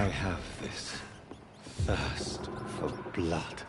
I have this thirst for blood.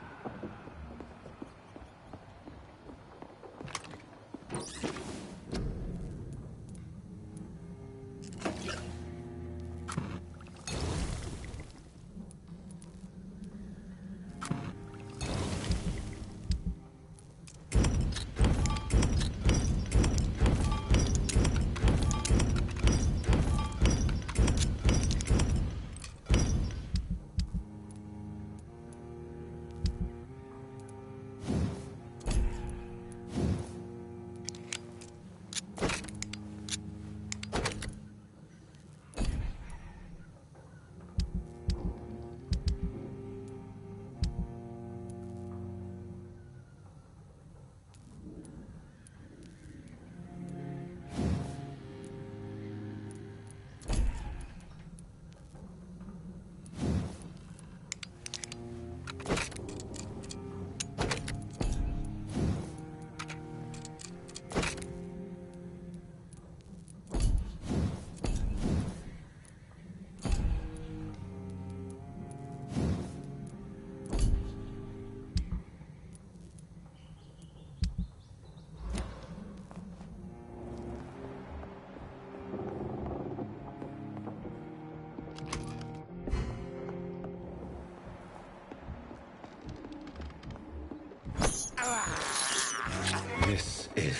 This is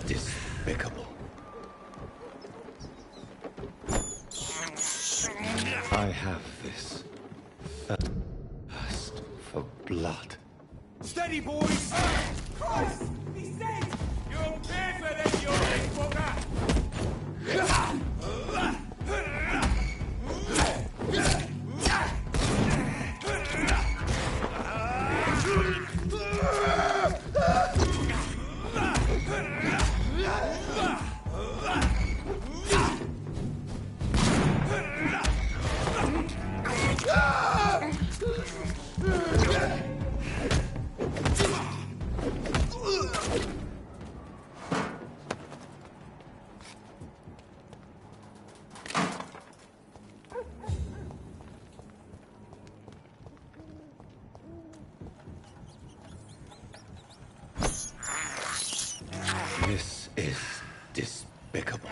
despicable. I have this thirst for blood. Steady, boys! Christ! He's dead! You'll pay for this, you big fucker! This is despicable.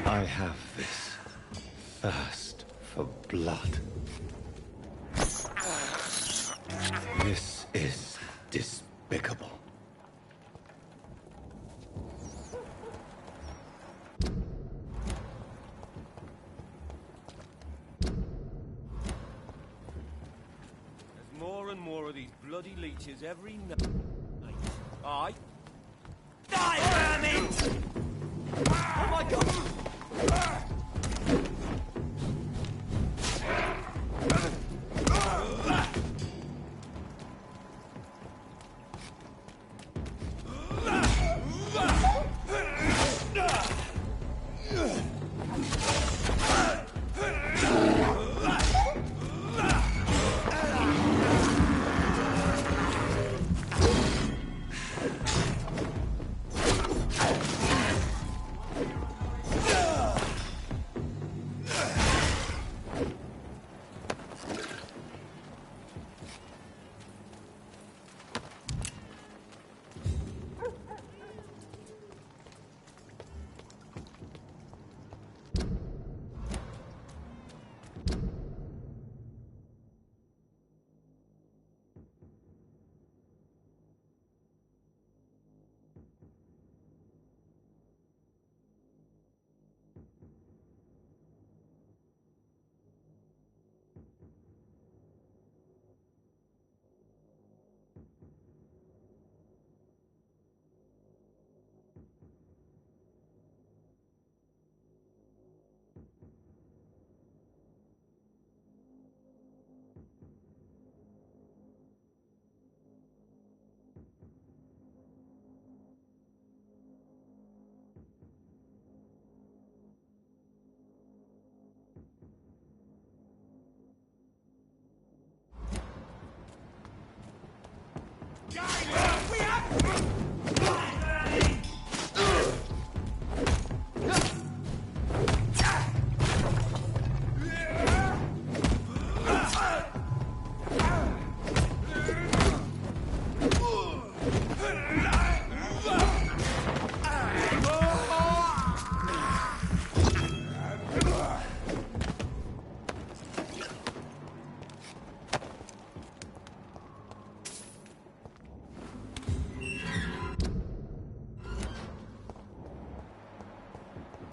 I have this thirst for blood. This is despicable. There's more and more of these bloody leeches every night. Aye. Die, vermin! Oh my god!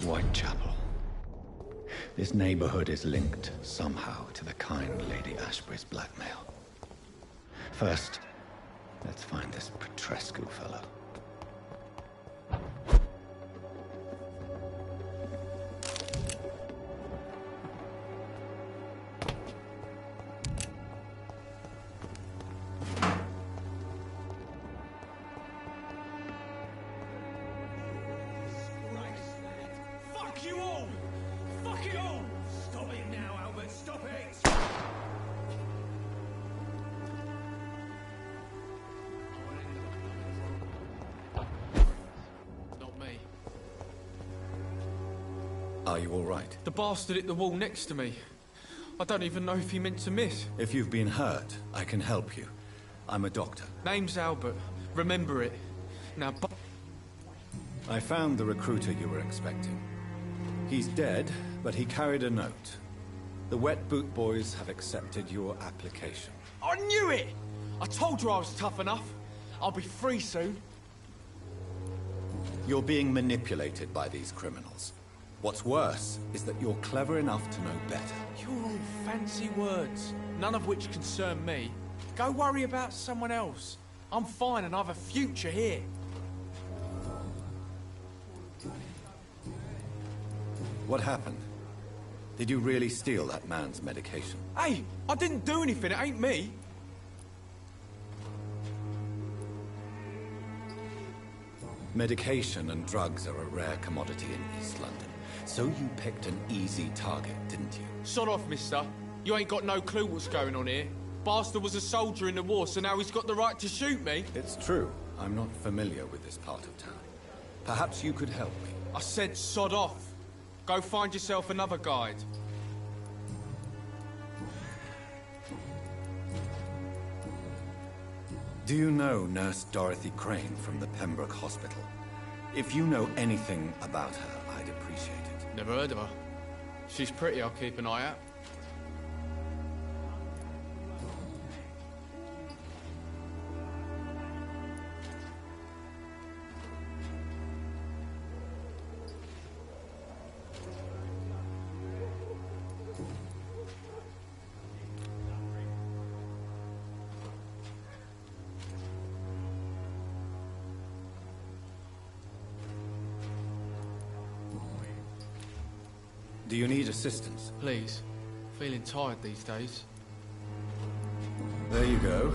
Whitechapel. This neighborhood is linked somehow to the kind Lady Ashbury's blackmail. First, let's find this Petrescu fellow. Fuck you all! Fuck it all! Stop it now, Albert! Stop it! Not me. Are you all right? The bastard hit the wall next to me. I don't even know if he meant to miss. If you've been hurt, I can help you. I'm a doctor. Name's Albert. Remember it. Now, I found the recruiter you were expecting. He's dead, but he carried a note. The Wet Boot Boys have accepted your application. I knew it! I told you I was tough enough. I'll be free soon. You're being manipulated by these criminals. What's worse is that you're clever enough to know better. You're all fancy words, none of which concern me. Go worry about someone else. I'm fine and I've a future here. What happened? Did you really steal that man's medication? Hey, I didn't do anything, it ain't me. Medication and drugs are a rare commodity in East London. So you picked an easy target, didn't you? Sod off, mister. You ain't got no clue what's going on here. Bastard was a soldier in the war, so now he's got the right to shoot me. It's true. I'm not familiar with this part of town. Perhaps you could help me. I said sod off. Go find yourself another guide. Do you know Nurse Dorothy Crane from the Pembroke Hospital? If you know anything about her, I'd appreciate it. Never heard of her. She's pretty, I'll keep an eye out. Do you need assistance? Please. Feeling tired these days. There you go.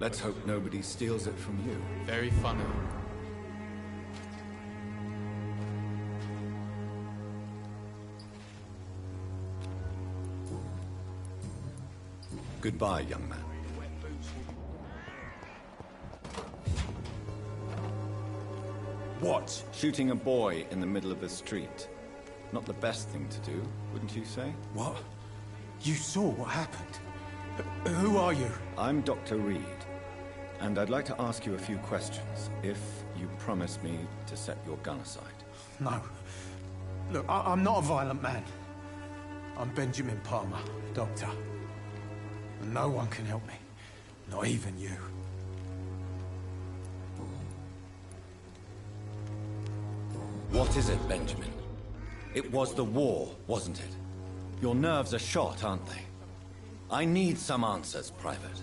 Let's hope nobody steals it from you. Very funny. Goodbye, young man. What? Shooting a boy in the middle of the street. Not the best thing to do, wouldn't you say? What? You saw what happened? Who are you? I'm Dr. Reed, and I'd like to ask you a few questions, if you promise me to set your gun aside. No. Look, I'm not a violent man. I'm Benjamin Palmer, doctor. And no one can help me. Not even you. What is it, Benjamin? It was the war, wasn't it? Your nerves are shot, aren't they? I need some answers, Private.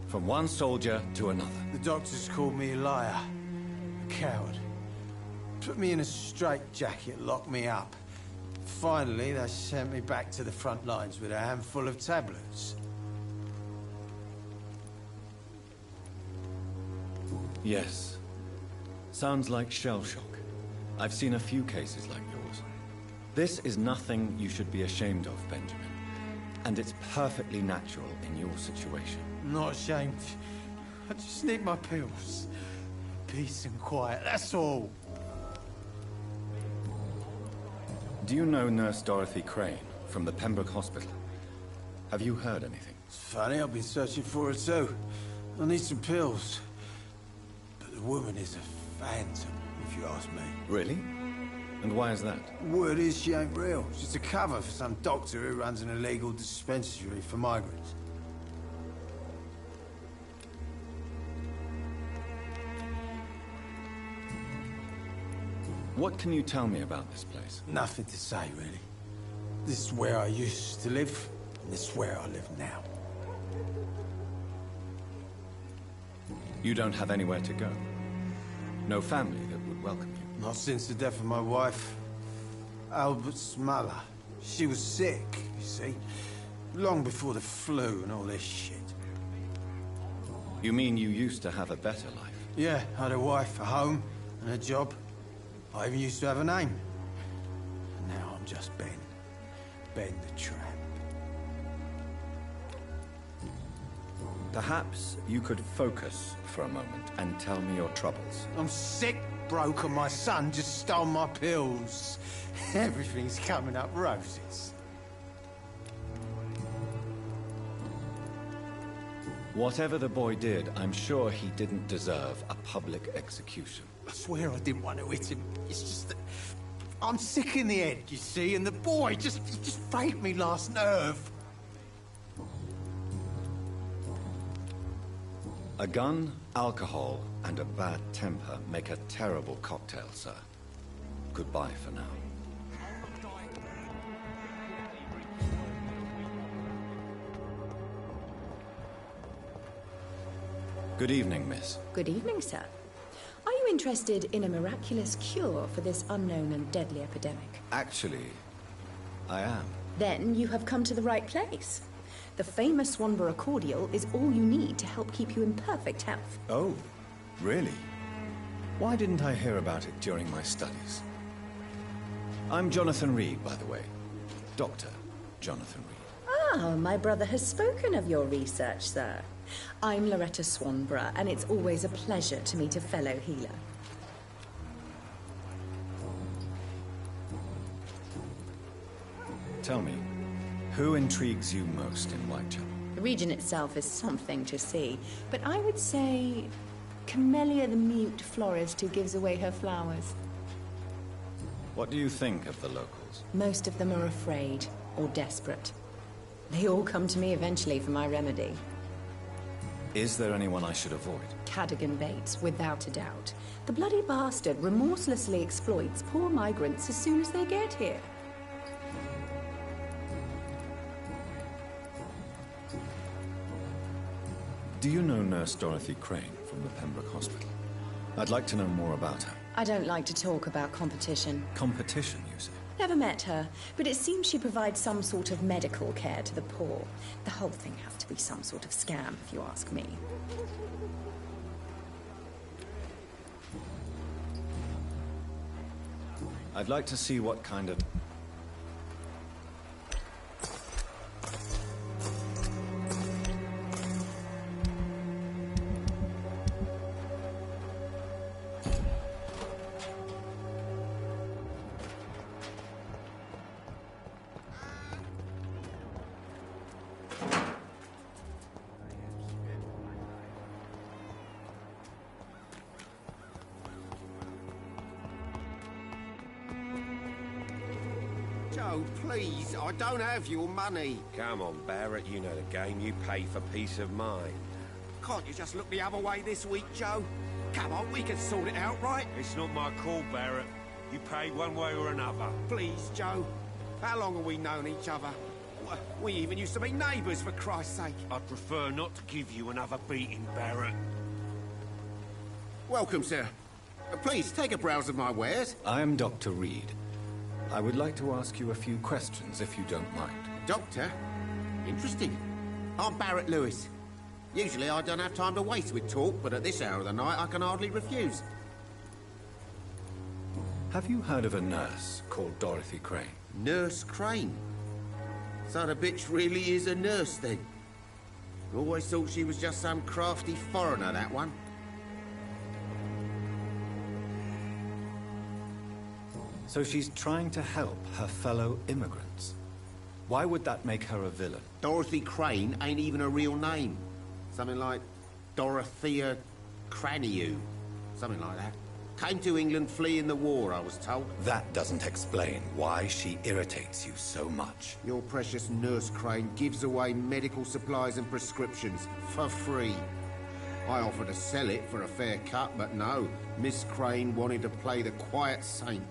From one soldier to another. The doctors called me a liar. A coward. Put me in a straitjacket, locked me up. Finally, they sent me back to the front lines with a handful of tablets. Yes. Sounds like shell shock. I've seen a few cases like yours. This is nothing you should be ashamed of, Benjamin. And it's perfectly natural in your situation. I'm not ashamed. I just need my pills. Peace and quiet, that's all. Do you know Nurse Dorothy Crane from the Pembroke Hospital? Have you heard anything? It's funny, I've been searching for her too. I need some pills. But the woman is a phantom, if you ask me. Really? And why is that? Word is she ain't real. She's a cover for some doctor who runs an illegal dispensary for migrants. What can you tell me about this place? Nothing to say, really. This is where I used to live, and this is where I live now. You don't have anywhere to go? No family that would welcome you? Not since the death of my wife, Albert's mother. She was sick, you see. Long before the flu and all this shit. You mean you used to have a better life? Yeah, I had a wife, a home, and a job. I even used to have a name. And now I'm just Ben. Ben the Tramp. Perhaps you could focus for a moment and tell me your troubles. I'm sick, broke, and my son just stole my pills. Everything's coming up roses. Whatever the boy did, I'm sure he didn't deserve a public execution. I swear I didn't want to hit him. It's just that I'm sick in the head, you see, and the boy just frayed me last nerve. A gun, alcohol, and a bad temper make a terrible cocktail, sir. Goodbye for now. Good evening, miss. Good evening, sir. Are you interested in a miraculous cure for this unknown and deadly epidemic? Actually, I am. Then you have come to the right place. The famous Swanborough cordial is all you need to help keep you in perfect health. Oh, really? Why didn't I hear about it during my studies? I'm Jonathan Reed, by the way. Dr. Jonathan Reed. Ah, my brother has spoken of your research, sir. I'm Loretta Swanborough, and it's always a pleasure to meet a fellow healer. Tell me, who intrigues you most in Whitechapel? The region itself is something to see, but I would say Camellia the mute florist who gives away her flowers. What do you think of the locals? Most of them are afraid or desperate. They all come to me eventually for my remedy. Is there anyone I should avoid? Cadogan Bates, without a doubt. The bloody bastard remorselessly exploits poor migrants as soon as they get here. Do you know Nurse Dorothy Crane from the Pembroke Hospital? I'd like to know more about her. I don't like to talk about competition. Competition, you say? Never met her, but it seems she provides some sort of medical care to the poor. The whole thing has to be some sort of scam, if you ask me. I'd like to see what kind of... Joe, please, I don't have your money. Come on, Barrett, you know the game. You pay for peace of mind. Can't you just look the other way this week, Joe? Come on, we can sort it out, right? It's not my call, Barrett. You pay one way or another. Please, Joe. How long have we known each other? We even used to be neighbours, for Christ's sake. I'd prefer not to give you another beating, Barrett. Welcome, sir. Please, take a browse of my wares. I am Dr. Reed. I would like to ask you a few questions, if you don't mind. Doctor? Interesting. I'm Barrett Lewis. Usually I don't have time to waste with talk, but at this hour of the night I can hardly refuse. Have you heard of a nurse called Dorothy Crane? Nurse Crane? So the bitch really is a nurse, then? Always thought she was just some crafty foreigner, that one. So she's trying to help her fellow immigrants. Why would that make her a villain? Dorothy Crane ain't even a real name. Something like Dorothea Craniu. Something like that. Came to England fleeing the war, I was told. That doesn't explain why she irritates you so much. Your precious Nurse Crane gives away medical supplies and prescriptions for free. I offered to sell it for a fair cut, but no. Miss Crane wanted to play the quiet saint.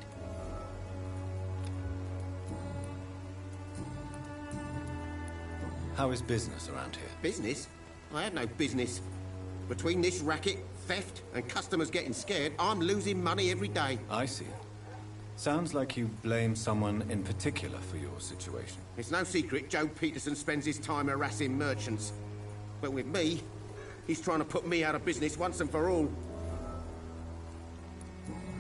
How is business around here? Business? I have no business. Between this racket, theft, and customers getting scared, I'm losing money every day. I see. Sounds like you blame someone in particular for your situation. It's no secret Joe Peterson spends his time harassing merchants. But with me, he's trying to put me out of business once and for all.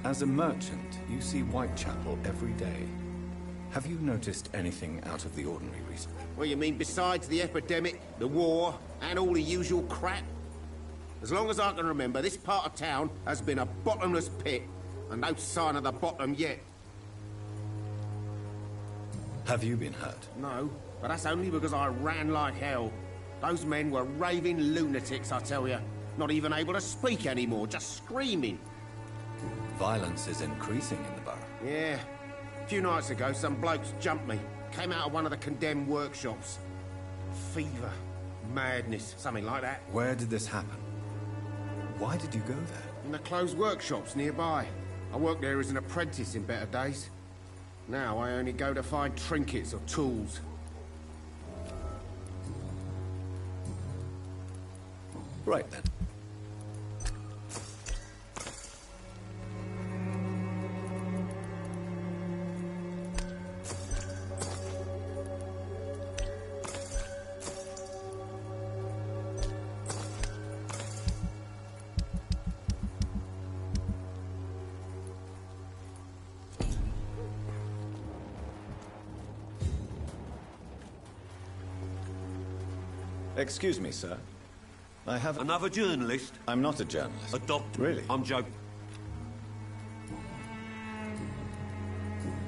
As a merchant, you see Whitechapel every day. Have you noticed anything out of the ordinary recently? What you mean, besides the epidemic, the war, and all the usual crap? As long as I can remember, this part of town has been a bottomless pit, and no sign of the bottom yet. Have you been hurt? No, but that's only because I ran like hell. Those men were raving lunatics, I tell you. Not even able to speak anymore, just screaming. Violence is increasing in the borough. Yeah. A few nights ago, some blokes jumped me. Came out of one of the condemned workshops. Fever, madness, something like that. Where did this happen? Why did you go there? In the closed workshops nearby. I worked there as an apprentice in better days. Now I only go to find trinkets or tools. Right then. Excuse me, sir. I have... Another journalist? I'm not a journalist. A doctor? Really? I'm Joe.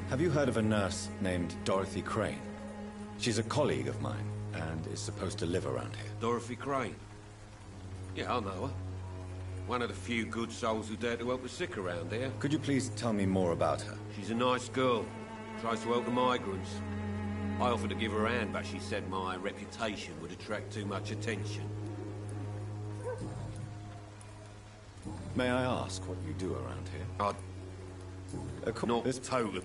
Have you heard of a nurse named Dorothy Crane? She's a colleague of mine, and is supposed to live around here. Dorothy Crane? Yeah, I know her. One of the few good souls who dare to help the sick around here. Could you please tell me more about her? She's a nice girl. Tries to help the migrants. I offered to give her a hand, but she said my reputation would attract too much attention. May I ask what you do around here? Not totally.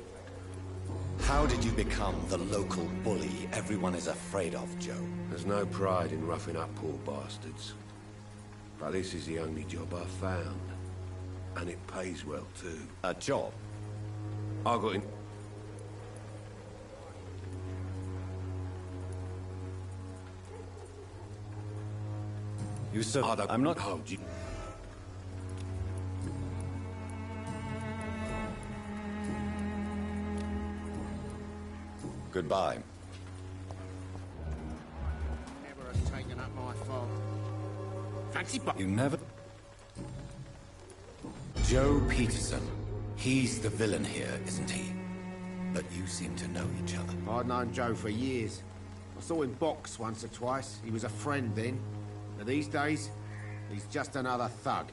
How did you become the local bully everyone is afraid of, Joe? There's no pride in roughing up poor bastards. But this is the only job I've found. And it pays well, too. A job? I got in... You said... I'm not... Oh, you... Goodbye. Never has taken up my fault. Fancy but You never... Joe Peterson. He's the villain here, isn't he? But you seem to know each other. I'd known Joe for years. I saw him box once or twice. He was a friend then. But these days, he's just another thug.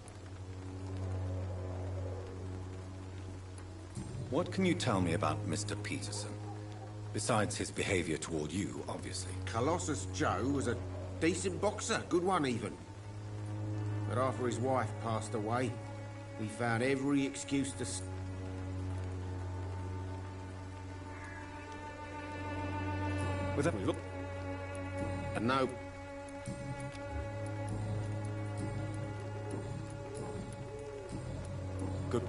What can you tell me about Mr. Peterson? Besides his behavior toward you, obviously. Colossus Joe was a decent boxer, good one even. But after his wife passed away, he found every excuse to... With a... And no... Good.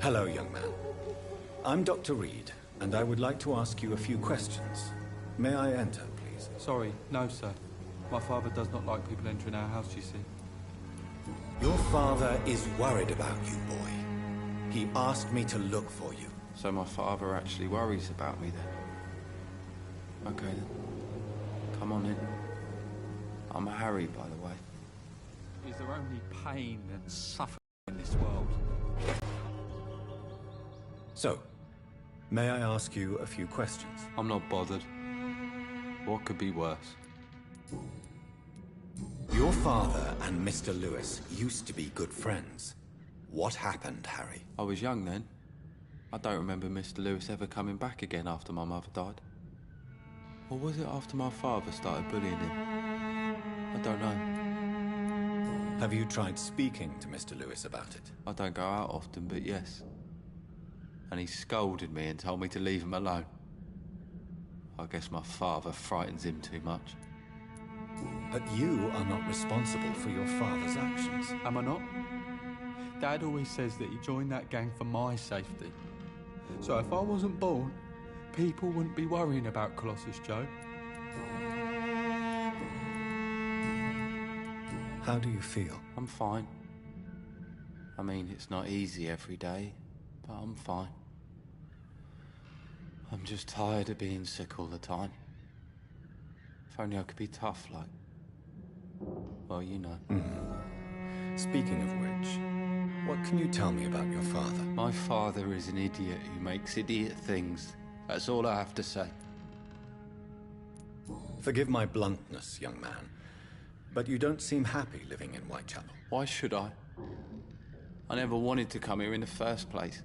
Hello, young man. I'm Dr. Reed, and I would like to ask you a few questions. May I enter, please? Sorry, no, sir. My father does not like people entering our house, you see. Your father is worried about you, boy. He asked me to look for you. So my father actually worries about me then? Okay then. Come on in. I'm Harry, by the way. Is there only pain and suffering in this world? So, may I ask you a few questions? I'm not bothered. What could be worse? Your father and Mr. Lewis used to be good friends. What happened, Harry? I was young then. I don't remember Mr. Lewis ever coming back again after my mother died. Or was it after my father started bullying him? I don't know. Have you tried speaking to Mr. Lewis about it? I don't go out often, but yes. And he scolded me and told me to leave him alone. I guess my father frightens him too much. But you are not responsible for your father's actions. Am I not? Dad always says that he joined that gang for my safety. So if I wasn't born, people wouldn't be worrying about Colossus Joe. How do you feel? I'm fine. I mean, it's not easy every day, but I'm fine. I'm just tired of being sick all the time. If only I could be tough like... well, you know. Speaking of which, what can you tell me about your father? My father is an idiot who makes idiot things. That's all I have to say. Forgive my bluntness, young man, but you don't seem happy living in Whitechapel. Why should I? I never wanted to come here in the first place.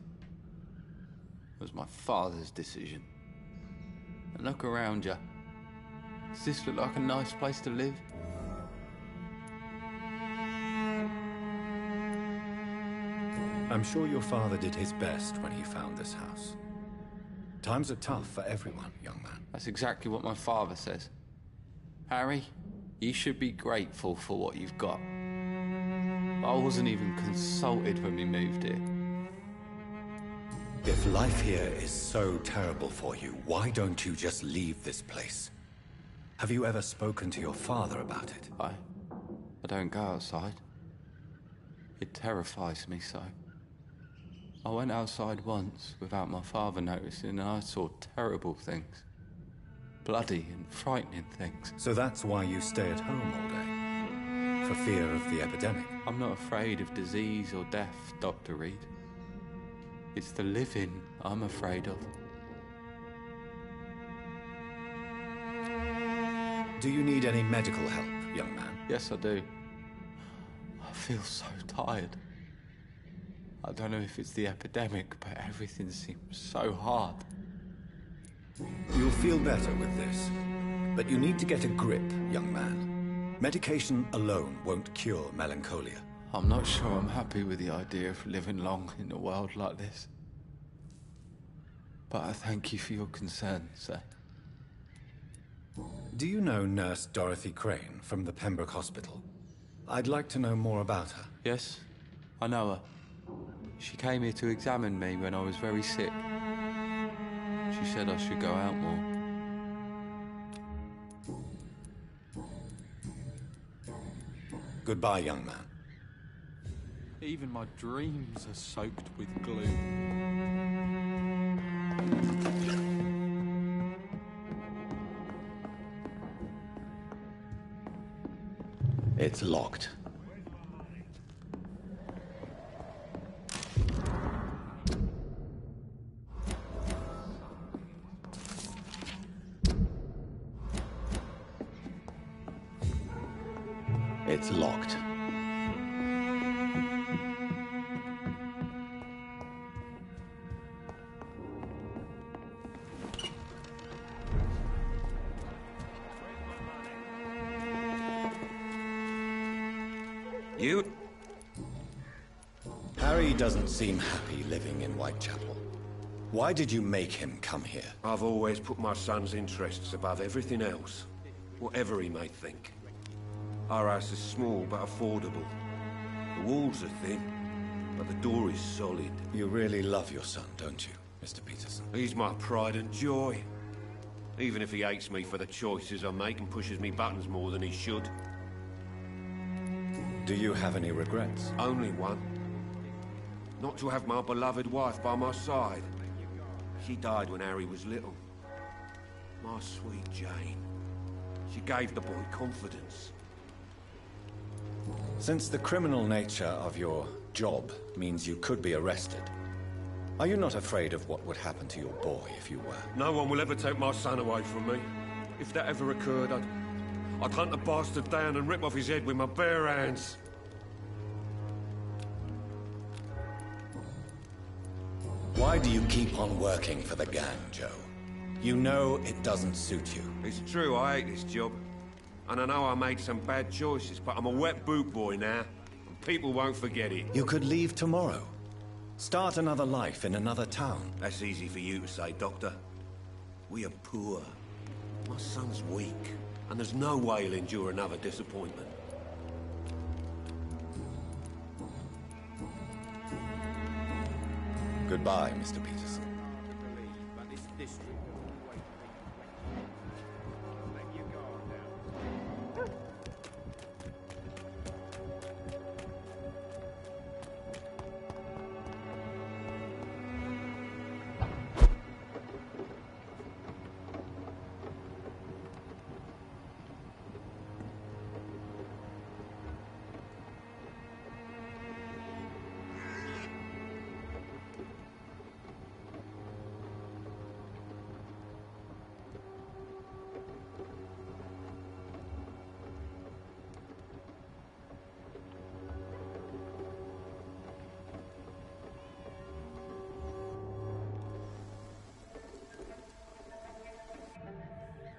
It was my father's decision. And look around you. Does this look like a nice place to live? I'm sure your father did his best when he found this house. Times are tough for everyone, young man. That's exactly what my father says. Harry, you should be grateful for what you've got. I wasn't even consulted when we moved here. If life here is so terrible for you, why don't you just leave this place? Have you ever spoken to your father about it? I don't go outside. It terrifies me so. I went outside once without my father noticing and I saw terrible things. Bloody and frightening things. So that's why you stay at home all day? For fear of the epidemic? I'm not afraid of disease or death, Dr. Reed. It's the living I'm afraid of. Do you need any medical help, young man? Yes, I do. I feel so tired. I don't know if it's the epidemic, but everything seems so hard. You'll feel better with this. But you need to get a grip, young man. Medication alone won't cure melancholia. I'm not sure I'm happy with the idea of living long in a world like this. But I thank you for your concern, sir. Do you know Nurse Dorothy Crane from the Pembroke Hospital? I'd like to know more about her. Yes, I know her. She came here to examine me when I was very sick. She said I should go out more. Goodbye, young man. Even my dreams are soaked with glue. It's locked. It's locked. You? Harry doesn't seem happy living in Whitechapel. Why did you make him come here? I've always put my son's interests above everything else, whatever he may think. Our house is small but affordable. The walls are thin, but the door is solid. You really love your son, don't you, Mr. Peterson? He's my pride and joy. Even if he hates me for the choices I make and pushes me buttons more than he should. Do you have any regrets? Only one. Not to have my beloved wife by my side. She died when Harry was little. My sweet Jane. She gave the boy confidence. Since the criminal nature of your job means you could be arrested, are you not afraid of what would happen to your boy if you were? No one will ever take my son away from me. If that ever occurred, I'd hunt the bastard down and rip off his head with my bare hands. Why do you keep on working for the gang, Joe? You know it doesn't suit you. It's true, I hate this job. And I know I made some bad choices, but I'm a wet boot boy now, and people won't forget it. You could leave tomorrow. Start another life in another town. That's easy for you to say, Doctor. We are poor. My son's weak, and there's no way he'll endure another disappointment. Goodbye, Mr. Peterson.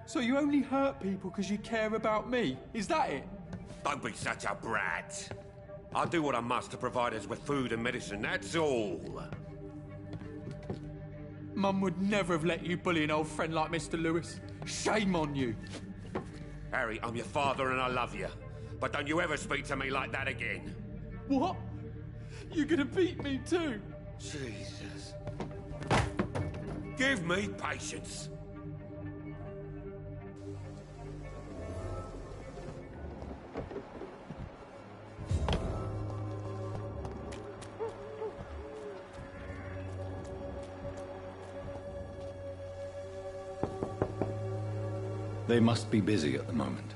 So you only hurt people because you care about me? Is that it? Don't be such a brat. I do what I must to provide us with food and medicine, that's all. Mum would never have let you bully an old friend like Mr. Lewis. Shame on you. Harry, I'm your father and I love you. But don't you ever speak to me like that again. What? You're gonna beat me too? Jesus. Give me patience. They must be busy at the moment.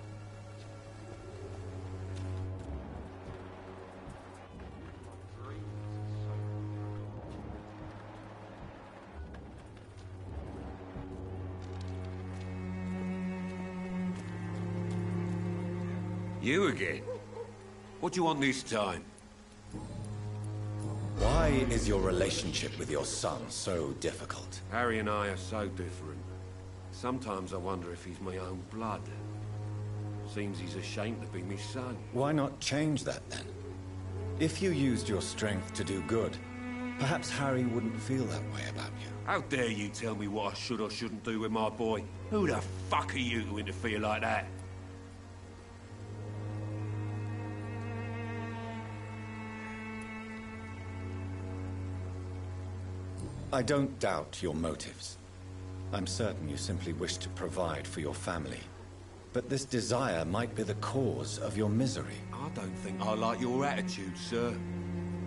You again? What do you want this time? Why is your relationship with your son so difficult? Harry and I are so different. Sometimes I wonder if he's my own blood. Seems he's ashamed to be my son. Why not change that then? If you used your strength to do good, perhaps Harry wouldn't feel that way about you. How dare you tell me what I should or shouldn't do with my boy? Who the fuck are you to interfere like that? I don't doubt your motives. I'm certain you simply wish to provide for your family. But this desire might be the cause of your misery. I don't think I like your attitude, sir.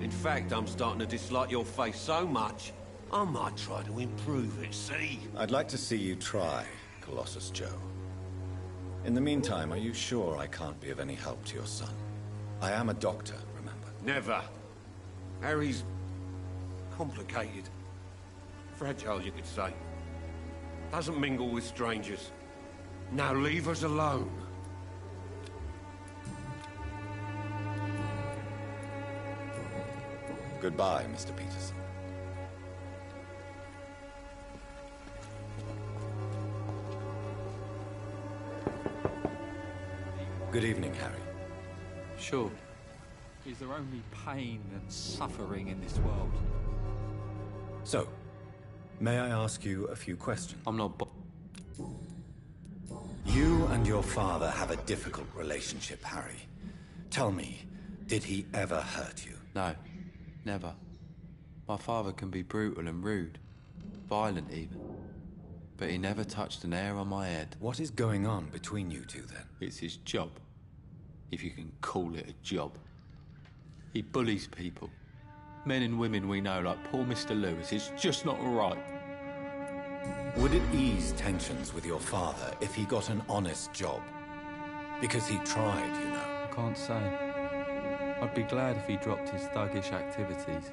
In fact, I'm starting to dislike your face so much, I might try to improve it, see? I'd like to see you try, Colossus Joe. In the meantime, are you sure I can't be of any help to your son? I am a doctor, remember? Never. Harry's complicated. Fragile, you could say. Doesn't mingle with strangers. Now leave us alone. Goodbye, Mr. Peterson. Good evening, Harry. Sure. Is there only pain and suffering in this world? So, may I ask you a few questions? I'm not You and your father have a difficult relationship, Harry. Tell me, did he ever hurt you? No, never. My father can be brutal and rude, violent even. But he never touched an hair on my head. What is going on between you two, then? It's his job, if you can call it a job. He bullies people. Men and women we know, like poor Mr. Lewis. It's just not right. Would it ease tensions with your father if he got an honest job? Because he tried, you know. I can't say. I'd be glad if he dropped his thuggish activities,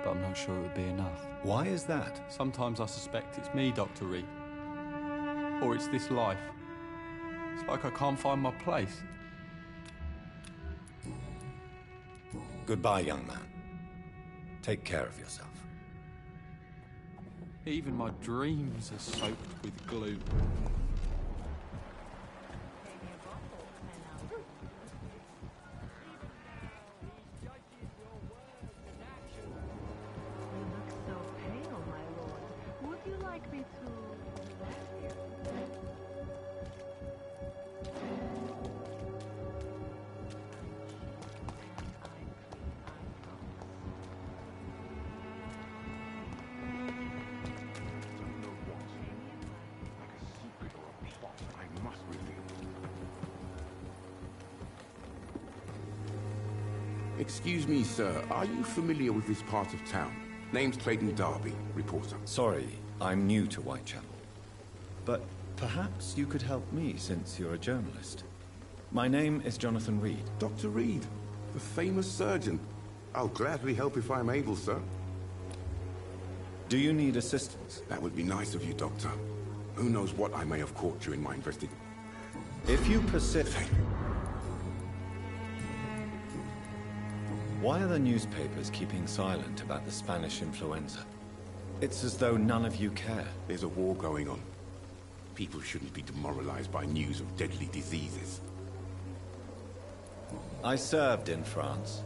but I'm not sure it would be enough. Why is that? Sometimes I suspect it's me, Dr. Reed. Or it's this life. It's like I can't find my place. Goodbye, young man. Take care of yourself. Even my dreams are soaked with glue. Excuse me, sir. Are you familiar with this part of town? Name's Clayton Darby, reporter. Sorry, I'm new to Whitechapel. But perhaps you could help me since you're a journalist. My name is Jonathan Reed. Dr. Reed, the famous surgeon. I'll gladly help if I'm able, sir. Do you need assistance? That would be nice of you, Doctor. Who knows what I may have caught during my investigation. If you persist... Why are the newspapers keeping silent about the Spanish influenza? It's as though none of you care. There's a war going on. People shouldn't be demoralized by news of deadly diseases. I served in France.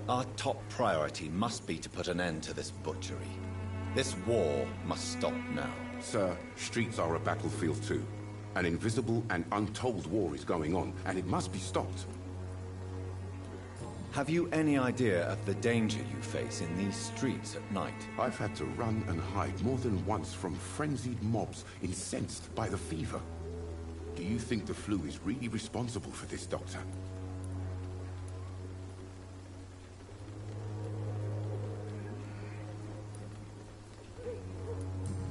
Our top priority must be to put an end to this butchery. This war must stop now. Sir, streets are a battlefield too. An invisible and untold war is going on, and it must be stopped. Have you any idea of the danger you face in these streets at night? I've had to run and hide more than once from frenzied mobs incensed by the fever. Do you think the flu is really responsible for this, Doctor?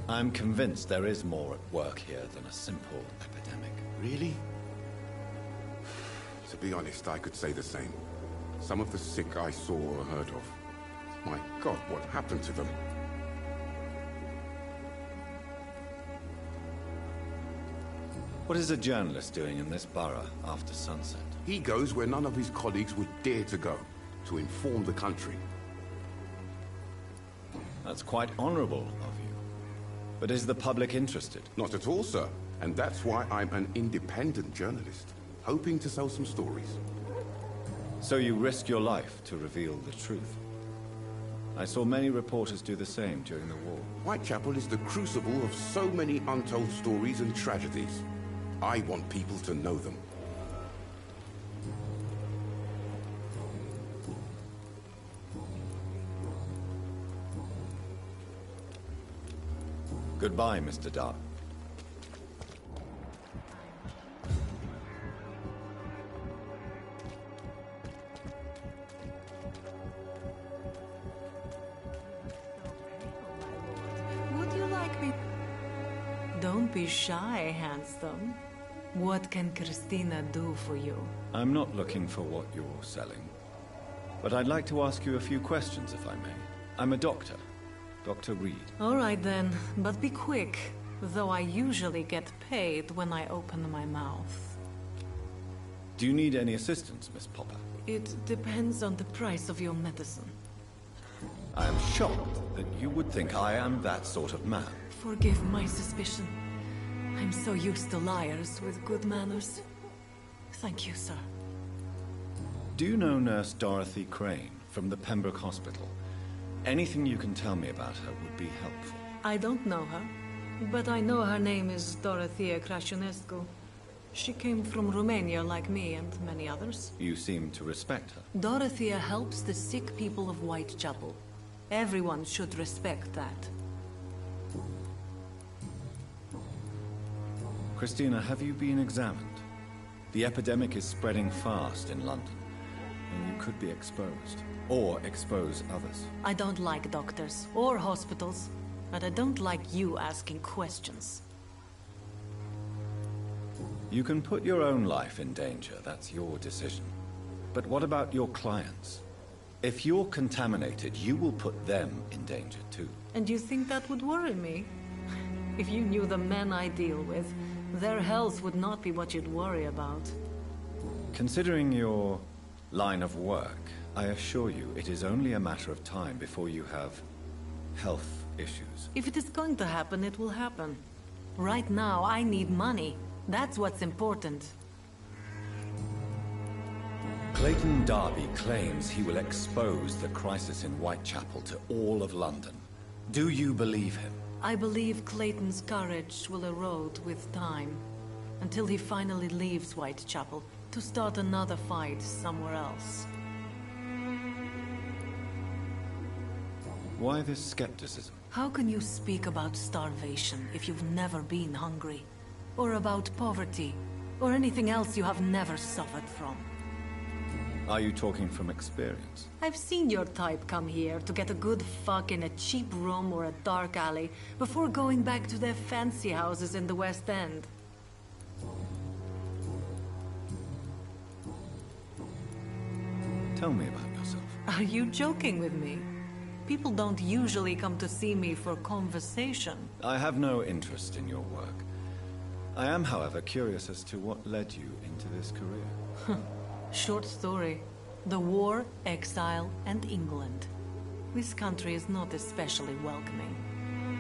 I'm convinced there is more at work here than a simple epidemic. Really? To be honest, I could say the same. Some of the sick I saw or heard of. My God, what happened to them? What is a journalist doing in this borough after sunset? He goes where none of his colleagues would dare to go, to inform the country. That's quite honorable of you. But is the public interested? Not at all, sir. And that's why I'm an independent journalist, hoping to sell some stories. So you risk your life to reveal the truth. I saw many reporters do the same during the war. Whitechapel is the crucible of so many untold stories and tragedies. I want people to know them. Goodbye, Mr. Dart. Would you like me... Don't be shy, handsome. What can Christina do for you? I'm not looking for what you're selling. But I'd like to ask you a few questions, if I may. I'm a doctor. Dr. Reed. All right then, but be quick. Though I usually get paid when I open my mouth. Do you need any assistance, Miss Popper? It depends on the price of your medicine. I am shocked that you would think I am that sort of man. Forgive my suspicion. I'm so used to liars with good manners. Thank you, sir. Do you know Nurse Dorothy Crane from the Pembroke Hospital? Anything you can tell me about her would be helpful. I don't know her, but I know her name is Dorothea Crăciunescu. She came from Romania like me and many others. You seem to respect her. Dorothea helps the sick people of Whitechapel. Everyone should respect that. Christina, have you been examined? The epidemic is spreading fast in London, and you could be exposed. Or expose others. I don't like doctors or hospitals, but I don't like you asking questions. You can put your own life in danger, that's your decision. But what about your clients? If you're contaminated, you will put them in danger too. And you think that would worry me? If you knew the men I deal with, their health would not be what you'd worry about. Considering your line of work, I assure you it is only a matter of time before you have health issues. If it is going to happen, it will happen. Right now, I need money. That's what's important. Clayton Darby claims he will expose the crisis in Whitechapel to all of London. Do you believe him? I believe Clayton's courage will erode with time, until he finally leaves Whitechapel to start another fight somewhere else. Why this skepticism? How can you speak about starvation if you've never been hungry? Or about poverty? Or anything else you have never suffered from? Are you talking from experience? I've seen your type come here to get a good fuck in a cheap room or a dark alley before going back to their fancy houses in the West End. Tell me about yourself. Are you joking with me? People don't usually come to see me for conversation. I have no interest in your work. I am, however, curious as to what led you into this career. Short story. The war, exile, and England. This country is not especially welcoming.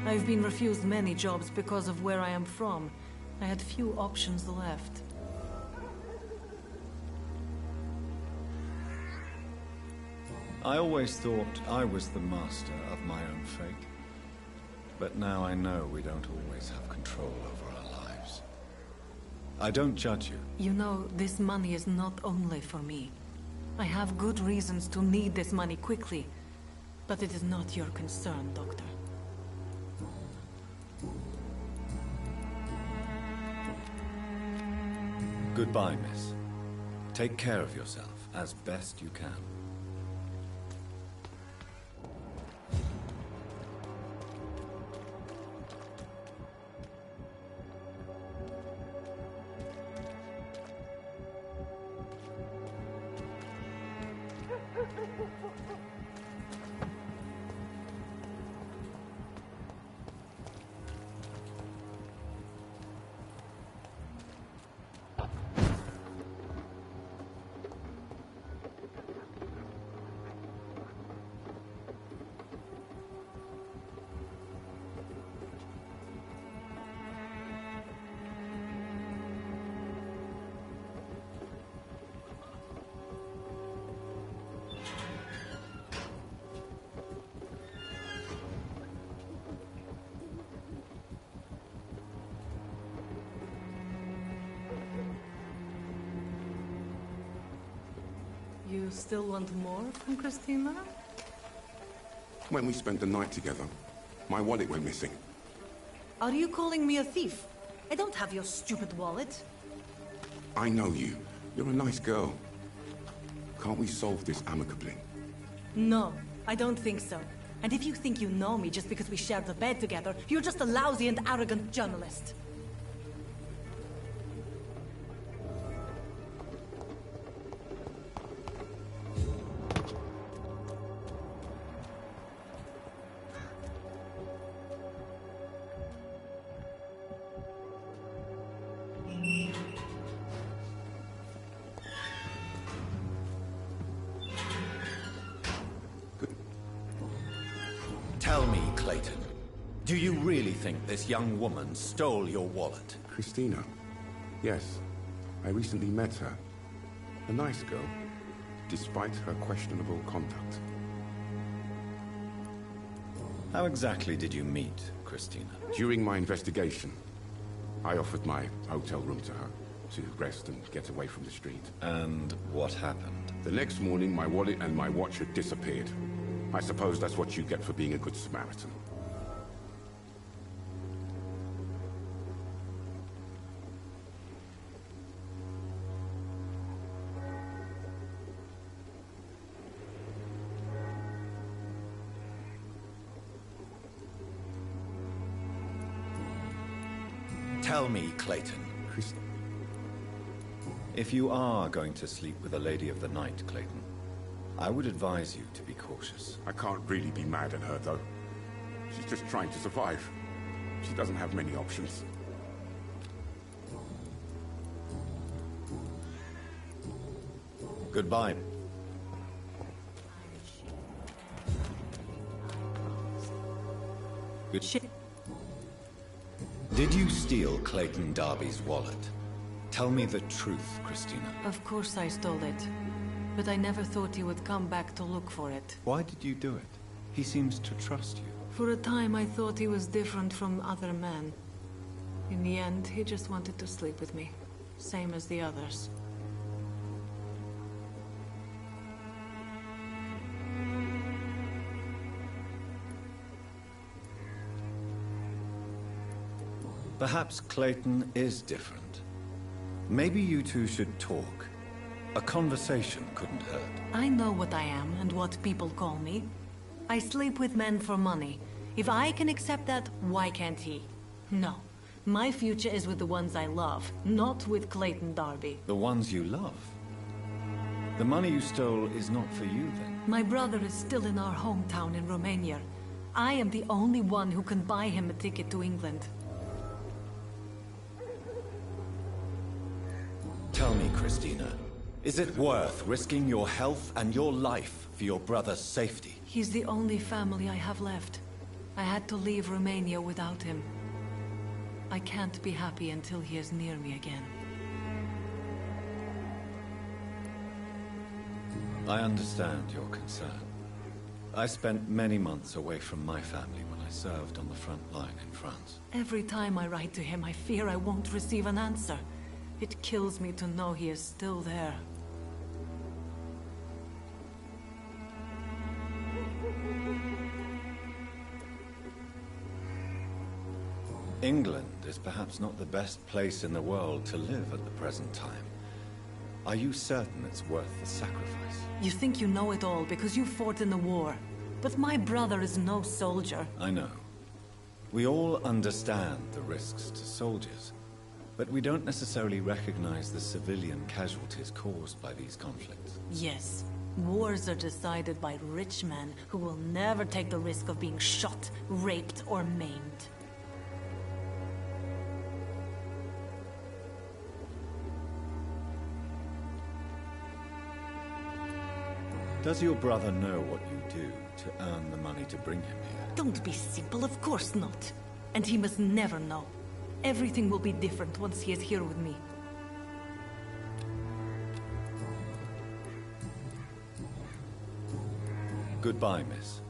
I've been refused many jobs because of where I am from. I had few options left. I always thought I was the master of my own fate. But now I know we don't always have control over our lives. I don't judge you. You know, this money is not only for me. I have good reasons to need this money quickly. But it is not your concern, Doctor. Goodbye, miss. Take care of yourself as best you can. You still want more from Christina? When we spent the night together, my wallet went missing. Are you calling me a thief? I don't have your stupid wallet. I know you. You're a nice girl. Can't we solve this amicably? No, I don't think so. And if you think you know me just because we shared the bed together, you're just a lousy and arrogant journalist. Tell me, Clayton, do you really think this young woman stole your wallet? Christina? Yes. I recently met her. A nice girl, despite her questionable conduct. How exactly did you meet Christina? During my investigation, I offered my hotel room to her to rest and get away from the street. And what happened? The next morning, my wallet and my watch had disappeared. I suppose that's what you get for being a good Samaritan. Tell me, Clayton. If you are going to sleep with a Lady of the Night, Clayton, I would advise you to be cautious. I can't really be mad at her, though. She's just trying to survive. She doesn't have many options. Goodbye. Did you steal Clayton Darby's wallet? Tell me the truth, Christina. Of course I stole it. But I never thought he would come back to look for it. Why did you do it? He seems to trust you. For a time I thought he was different from other men. In the end, he just wanted to sleep with me. Same as the others. Perhaps Clayton is different. Maybe you two should talk. A conversation couldn't hurt. I know what I am and what people call me. I sleep with men for money. If I can accept that, why can't he? No. My future is with the ones I love, not with Clayton Darby. The ones you love? The money you stole is not for you, then? My brother is still in our hometown in Romania. I am the only one who can buy him a ticket to England. Tell me, Christina, is it worth risking your health and your life for your brother's safety? He's the only family I have left. I had to leave Romania without him. I can't be happy until he is near me again. I understand your concern. I spent many months away from my family when I served on the front line in France. Every time I write to him, I fear I won't receive an answer. It kills me to know he is still there. England is perhaps not the best place in the world to live at the present time. Are you certain it's worth the sacrifice? You think you know it all because you fought in the war. But my brother is no soldier. I know. We all understand the risks to soldiers, but we don't necessarily recognize the civilian casualties caused by these conflicts. Yes. Wars are decided by rich men who will never take the risk of being shot, raped, or maimed. Does your brother know what you do to earn the money to bring him here? Don't be simple, of course not. And he must never know. Everything will be different once he is here with me. Goodbye, miss.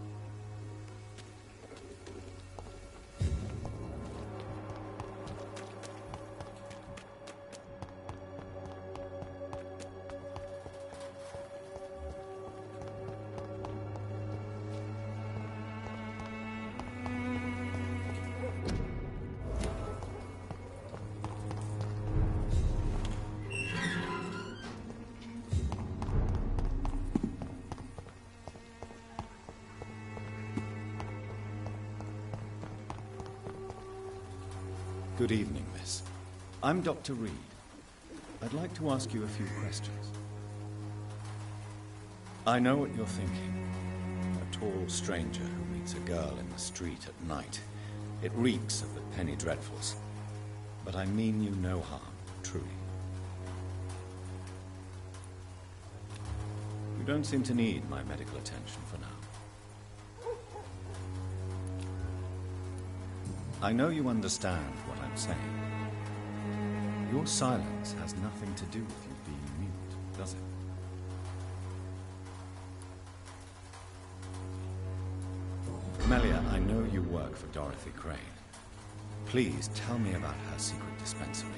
Good evening, miss. I'm Dr. Reed. I'd like to ask you a few questions. I know what you're thinking. A tall stranger who meets a girl in the street at night. It reeks of the penny dreadfuls. But I mean you no harm, truly. You don't seem to need my medical attention for now. I know you understand what I'm saying. Your silence has nothing to do with you being mute, does it? Melia, I know you work for Dorothy Crane. Please tell me about her secret dispensary.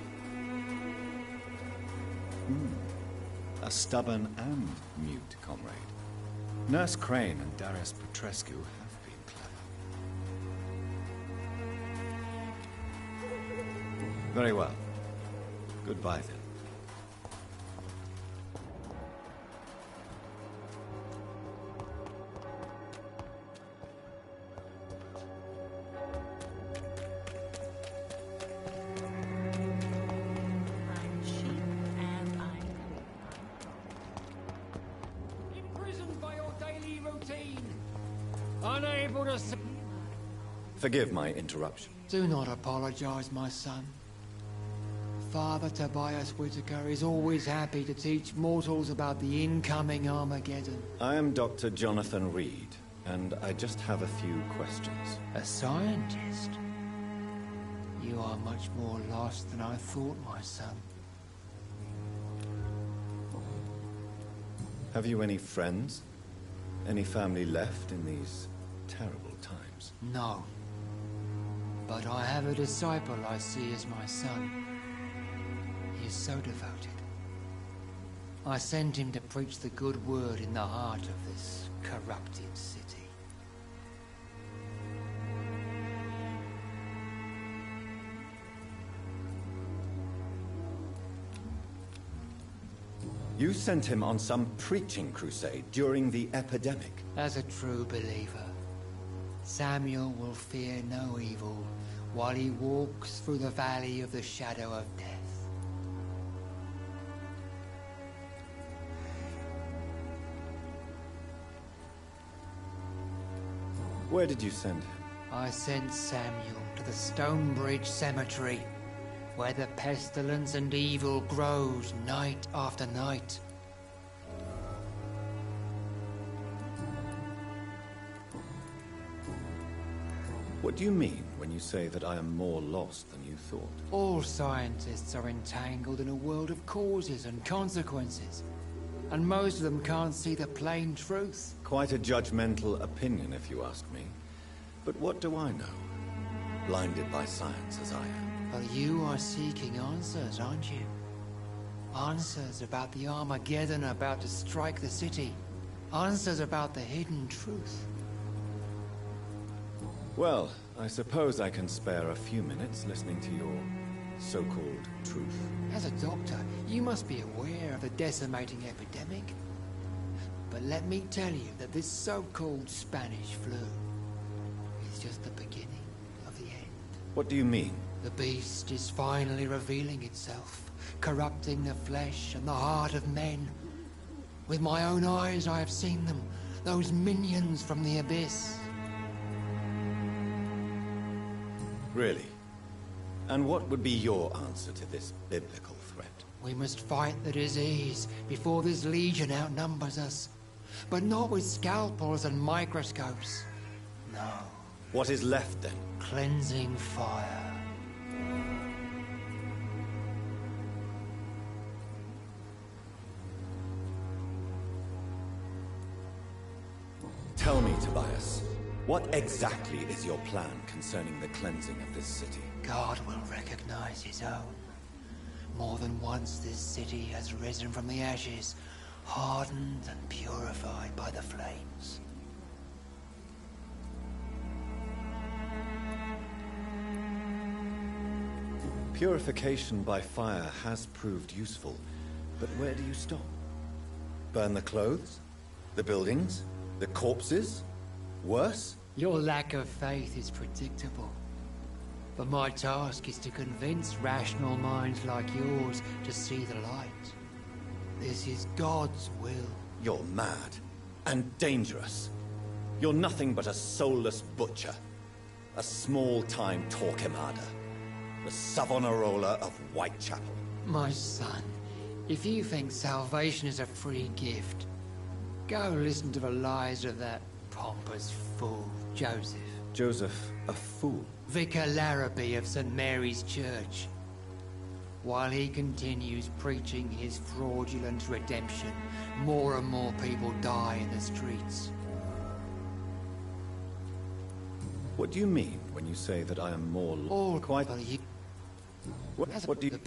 A stubborn and mute comrade. Nurse Crane and Darius Petrescu have been clever. Very well. Goodbye, then. I'm cheap and I'm to see... Forgive my interruption. Do not apologize, my son. Father Tobias Whitaker is always happy to teach mortals about the incoming Armageddon. I am Dr. Jonathan Reed, and I just have a few questions. A scientist? You are much more lost than I thought, my son. Have you any friends? Any family left in these terrible times? No. But I have a disciple I see as my son. He is so devoted. I sent him to preach the good word in the heart of this corrupted city. You sent him on some preaching crusade during the epidemic. As a true believer, Samuel will fear no evil while he walks through the valley of the shadow of death. Where did you send him? I sent Samuel to the Stonebridge Cemetery, where the pestilence and evil grows night after night. What do you mean when you say that I am more lost than you thought? All scientists are entangled in a world of causes and consequences, and most of them can't see the plain truth. Quite a judgmental opinion, if you ask me. But what do I know? Blinded by science as I am. But you are seeking answers, aren't you? Answers about the Armageddon about to strike the city. Answers about the hidden truth. Well, I suppose I can spare a few minutes listening to your so-called truth. As a doctor, you must be aware of the decimating epidemic. But let me tell you that this so-called Spanish flu is just the beginning of the end. What do you mean? The beast is finally revealing itself, corrupting the flesh and the heart of men. With my own eyes I have seen them, those minions from the abyss. Really? And what would be your answer to this biblical threat? We must fight the disease before this legion outnumbers us. But not with scalpels and microscopes. No. What is left then? Cleansing fire. Tell me, Tobias, what exactly is your plan concerning the cleansing of this city? God will recognize his own. More than once this city has risen from the ashes, hardened and purified by the flames. Purification by fire has proved useful, but where do you stop? Burn the clothes? The buildings? The corpses? Worse? Your lack of faith is predictable. But my task is to convince rational minds like yours to see the light. This is God's will. You're mad. And dangerous. You're nothing but a soulless butcher. A small-time Torquemada. The Savonarola of Whitechapel. My son, if you think salvation is a free gift, go listen to the lies of that pompous fool, Joseph. Joseph, a fool? Vicar Larrabee of St. Mary's Church. While he continues preaching his fraudulent redemption, more and more people die in the streets. What do you mean when you say that I am more... All quite... you... What do you...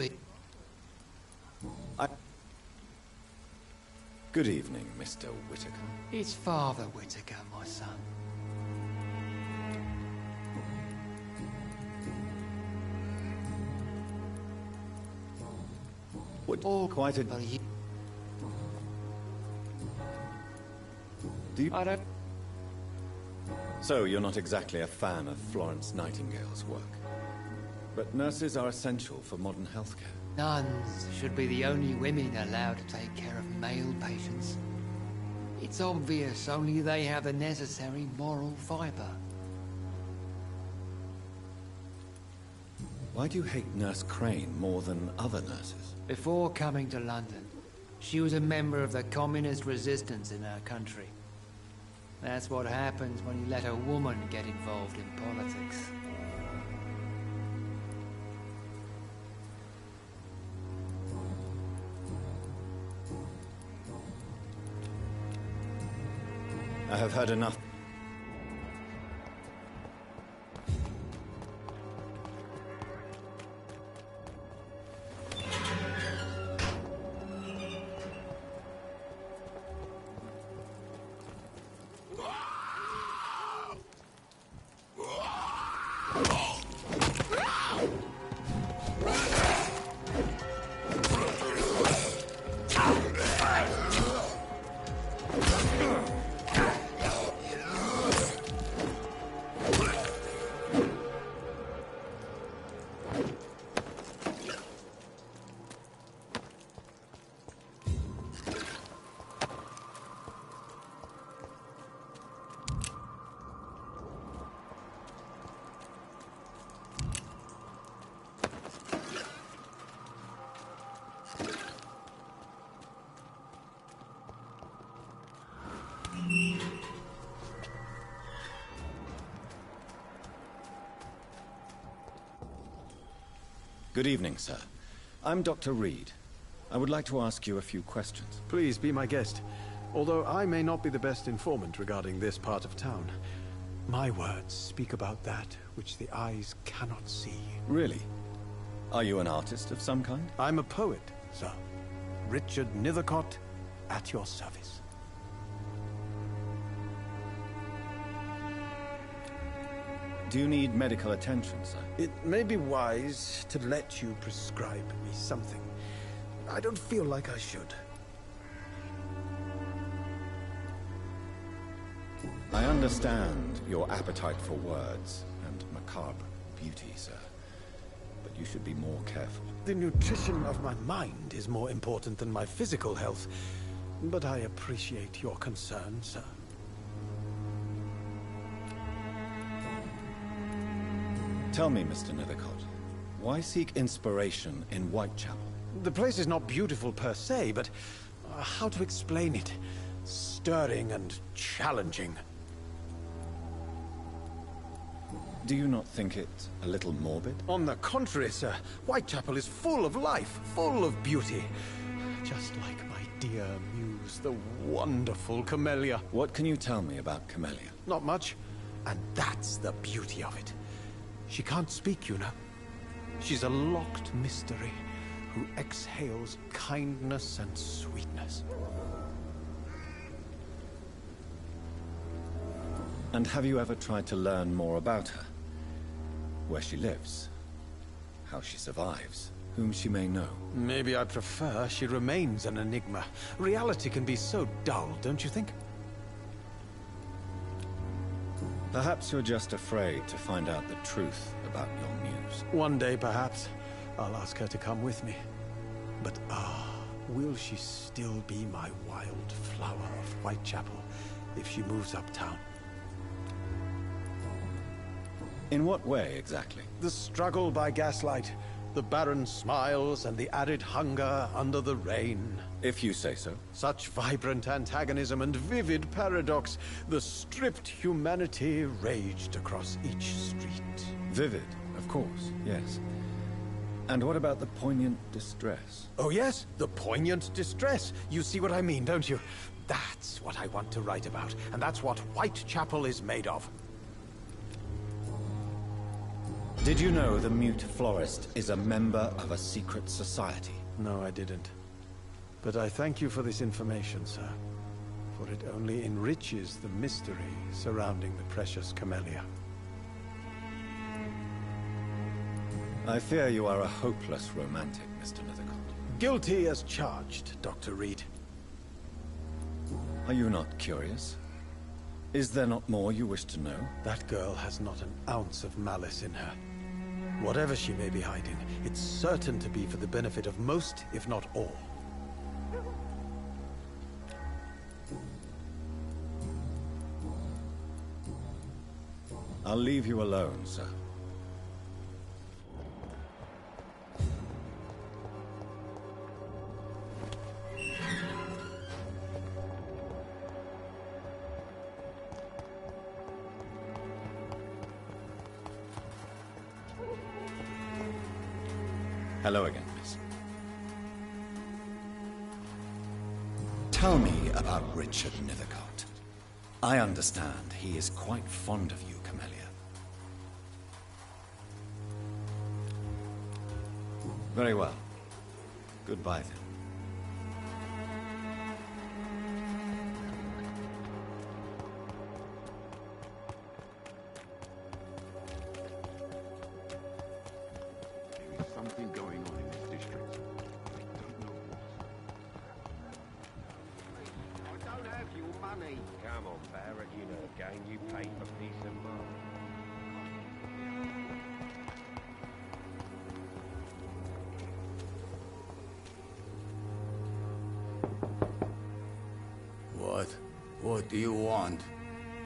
Good evening, Mr. Whitaker. It's Father Whitaker, my son. What? All quite a... You... Do you... I don't... So, you're not exactly a fan of Florence Nightingale's work. But nurses are essential for modern healthcare. Nuns should be the only women allowed to take care of male patients. It's obvious only they have the necessary moral fiber. Why do you hate Nurse Crane more than other nurses? Before coming to London, she was a member of the communist resistance in her country. That's what happens when you let a woman get involved in politics. I have heard enough. Good evening, sir. I'm Dr. Reed. I would like to ask you a few questions. Please be my guest. Although I may not be the best informant regarding this part of town, my words speak about that which the eyes cannot see. Really? Are you an artist of some kind? I'm a poet, sir. Richard Nethercott, at your service. Do you need medical attention, sir? It may be wise to let you prescribe me something. I don't feel like I should. I understand your appetite for words and macabre beauty, sir. But you should be more careful. The nutrition of my mind is more important than my physical health. But I appreciate your concern, sir. Tell me, Mr. Nethercott, why seek inspiration in Whitechapel? The place is not beautiful per se, but how to explain it? Stirring and challenging. Do you not think it a little morbid? On the contrary, sir. Whitechapel is full of life, full of beauty. Just like my dear muse, the wonderful Camellia. What can you tell me about Camellia? Not much. And that's the beauty of it. She can't speak, you know. She's a locked mystery who exhales kindness and sweetness. And have you ever tried to learn more about her? Where she lives? How she survives? Whom she may know? Maybe I prefer she remains an enigma. Reality can be so dull, don't you think? Perhaps you're just afraid to find out the truth about your muse. One day, perhaps, I'll ask her to come with me. But will she still be my wild flower of Whitechapel if she moves uptown? In what way, exactly? The struggle by gaslight, the barren smiles and the arid hunger under the rain. If you say so. Such vibrant antagonism and vivid paradox. The stripped humanity raged across each street. Vivid, of course, yes. And what about the poignant distress? Oh yes, the poignant distress. You see what I mean, don't you? That's what I want to write about, and that's what Whitechapel is made of. Did you know the Mute Florist is a member of a secret society? No, I didn't. But I thank you for this information, sir. For it only enriches the mystery surrounding the precious Camellia. I fear you are a hopeless romantic, Mr. Nethercott. Guilty as charged, Dr. Reed. Are you not curious? Is there not more you wish to know? That girl has not an ounce of malice in her. Whatever she may be hiding, it's certain to be for the benefit of most, if not all. I'll leave you alone, sir. Hello again, miss. Tell me about Richard Nethercott. I understand he is quite fond of you, Camellia. Very well. Goodbye, then. There is something going on in this district. I don't have your money. Come on, Barrett, you know the game. You paid for peace of mind. What do you want?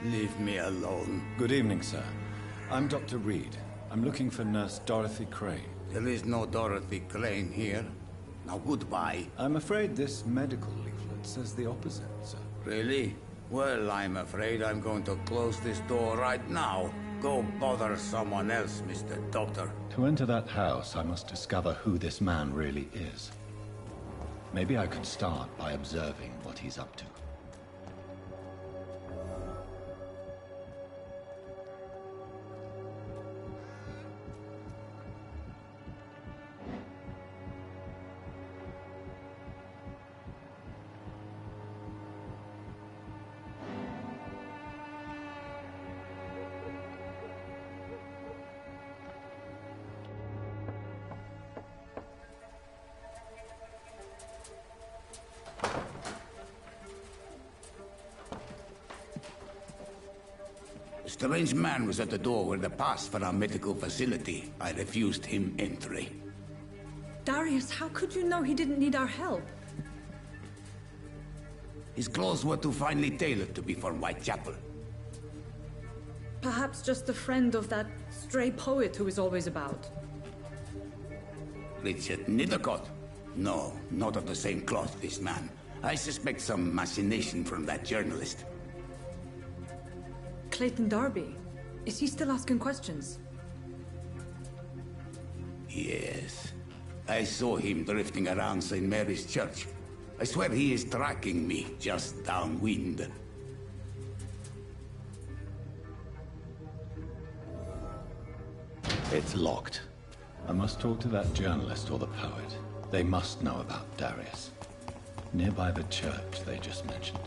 Leave me alone. Good evening, sir. I'm Dr. Reed. I'm looking for Nurse Dorothy Crane. There is no Dorothy Crane here. Now goodbye. I'm afraid this medical leaflet says the opposite, sir. Really? Well, I'm afraid I'm going to close this door right now. Go bother someone else, Mr. Doctor. To enter that house, I must discover who this man really is. Maybe I could start by observing what he's up to. A strange man was at the door with a pass for our medical facility. I refused him entry. Darius, how could you know he didn't need our help? His clothes were too finely tailored to be for Whitechapel. Perhaps just a friend of that stray poet who is always about. Richard Nethercott? No, not of the same cloth, this man. I suspect some machination from that journalist. Clayton Darby. Is he still asking questions? Yes. I saw him drifting around St. Mary's Church. I swear he is tracking me just downwind. It's locked. I must talk to that journalist or the poet. They must know about Darius. Nearby the church they just mentioned.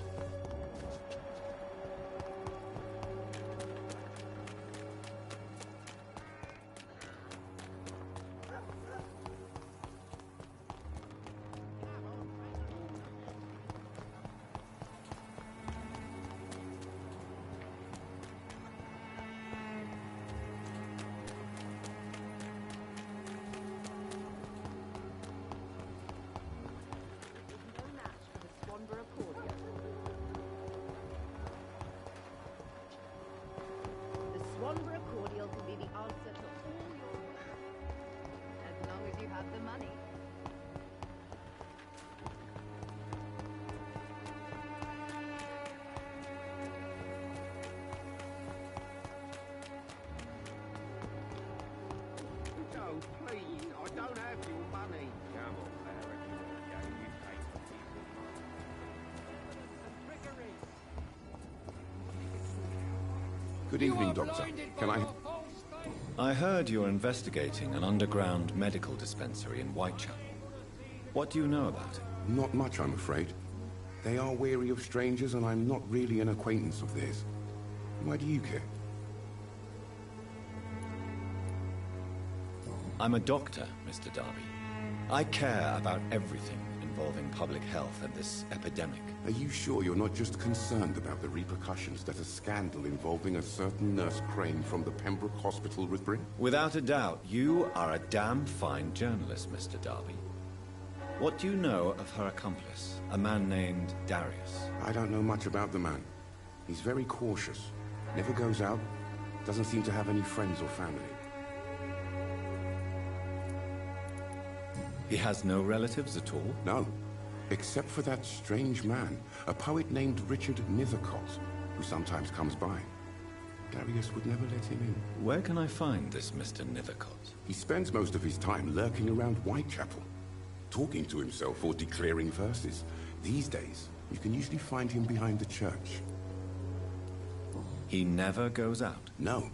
Good evening, Doctor. Can I... I heard you're investigating an underground medical dispensary in Whitechapel. What do you know about it? Not much, I'm afraid. They are wary of strangers, and I'm not really an acquaintance of theirs. Why do you care? I'm a doctor, Mr. Darby. I care about everything involving public health and this epidemic. Are you sure you're not just concerned about the repercussions that a scandal involving a certain Nurse Crane from the Pembroke Hospital would bring? Without a doubt, you are a damn fine journalist, Mr. Darby. What do you know of her accomplice, a man named Darius? I don't know much about the man. He's very cautious. Never goes out. Doesn't seem to have any friends or family. He has no relatives at all? No. Except for that strange man, a poet named Richard Nethercott, who sometimes comes by. Darius would never let him in. Where can I find this Mr. Nithercott? He spends most of his time lurking around Whitechapel, talking to himself or declaring verses. These days, you can usually find him behind the church. He never goes out? No.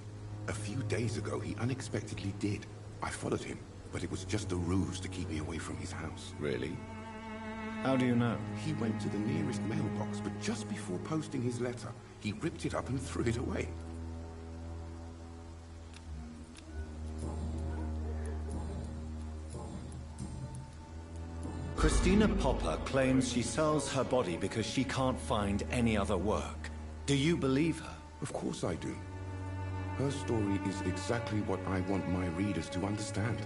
A few days ago, he unexpectedly did. I followed him, but it was just a ruse to keep me away from his house. Really? How do you know? He went to the nearest mailbox, but just before posting his letter, he ripped it up and threw it away. Christina Popper claims she sells her body because she can't find any other work. Do you believe her? Of course I do. Her story is exactly what I want my readers to understand.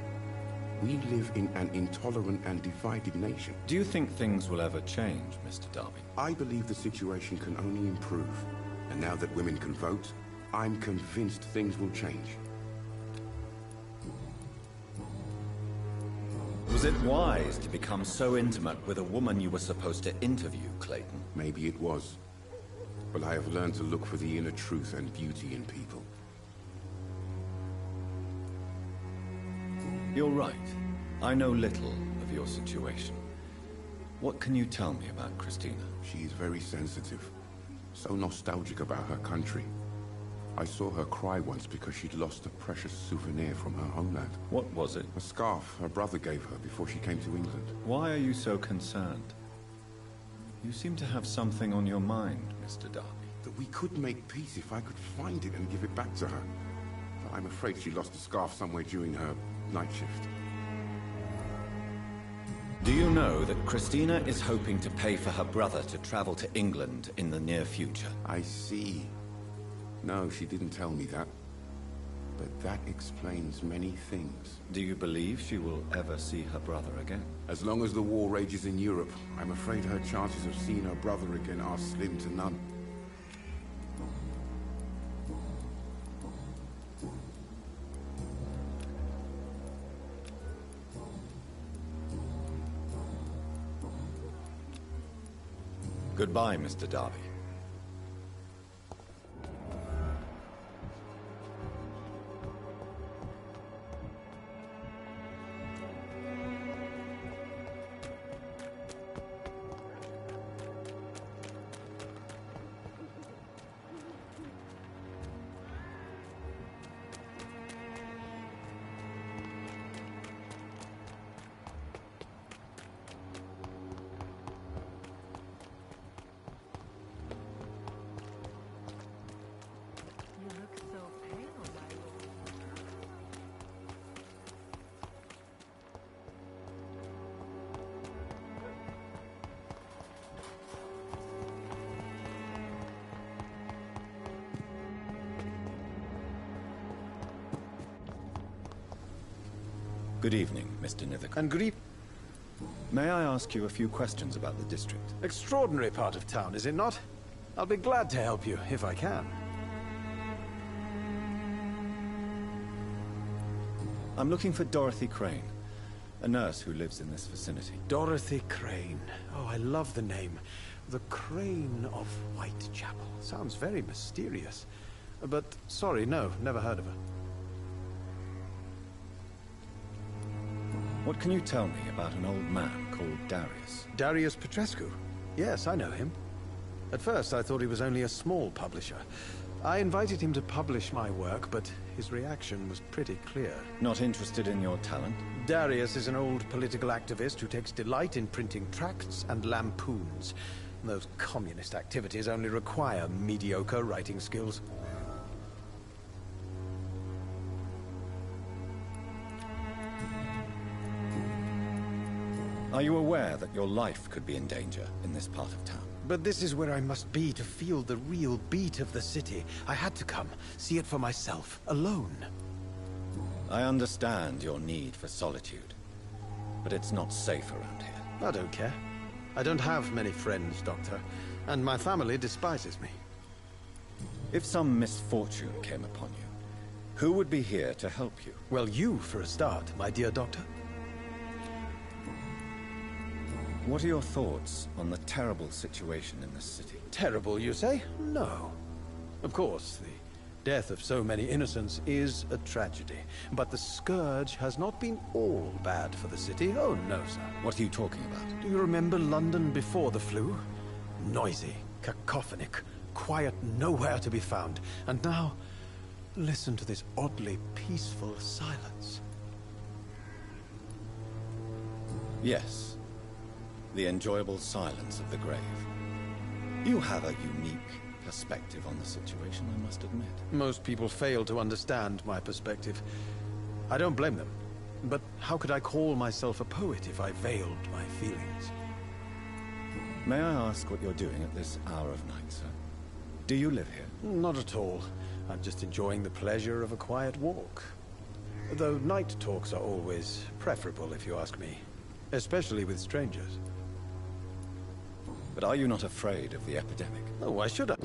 We live in an intolerant and divided nation. Do you think things will ever change, Mr. Darby? I believe the situation can only improve. And now that women can vote, I'm convinced things will change. Was it wise to become so intimate with a woman you were supposed to interview, Clayton? Maybe it was. But I have learned to look for the inner truth and beauty in people. You're right. I know little of your situation. What can you tell me about Christina? She is very sensitive. So nostalgic about her country. I saw her cry once because she'd lost a precious souvenir from her homeland. What was it? A scarf her brother gave her before she came to England. Why are you so concerned? You seem to have something on your mind, Mr. Darby. That we could make peace if I could find it and give it back to her. But I'm afraid she lost the scarf somewhere during her night shift. Do you know that Christina is hoping to pay for her brother to travel to England in the near future? I see. No, she didn't tell me that. But that explains many things. Do you believe she will ever see her brother again? As long as the war rages in Europe, I'm afraid her chances of seeing her brother again are slim to none. Goodbye, Mr. Darby. Good evening, Mr. Nithercott. And good evening. May I ask you a few questions about the district? Extraordinary part of town, is it not? I'll be glad to help you, if I can. I'm looking for Dorothy Crane, a nurse who lives in this vicinity. Dorothy Crane. Oh, I love the name. The Crane of Whitechapel. Sounds very mysterious. But, sorry, no, never heard of her. What can you tell me about an old man called Darius? Darius Petrescu? Yes, I know him. At first, I thought he was only a small publisher. I invited him to publish my work, but his reaction was pretty clear. Not interested in your talent? Darius is an old political activist who takes delight in printing tracts and lampoons. Those communist activities only require mediocre writing skills. Are you aware that your life could be in danger in this part of town? But this is where I must be to feel the real beat of the city. I had to come, see it for myself, alone. I understand your need for solitude, but it's not safe around here. I don't care. I don't have many friends, Doctor, and my family despises me. If some misfortune came upon you, who would be here to help you? Well, you, for a start, my dear Doctor. What are your thoughts on the terrible situation in this city? Terrible, you say? No. Of course, the Death of so many innocents is a tragedy. But the scourge has not been all bad for the city. Oh, no, sir. What are you talking about? Do you remember London before the flu? Noisy, cacophonic, quiet nowhere to be found. And now, listen to this oddly peaceful silence. Yes. The enjoyable silence of the grave. You have a unique perspective on the situation, I must admit. Most people fail to understand my perspective. I don't blame them. But how could I call myself a poet if I veiled my feelings? May I ask what you're doing at this hour of night, sir? Do you live here? Not at all. I'm just enjoying the pleasure of a quiet walk. Though night talks are always preferable, if you ask me. Especially with strangers. But are you not afraid of the epidemic? Oh, why should I?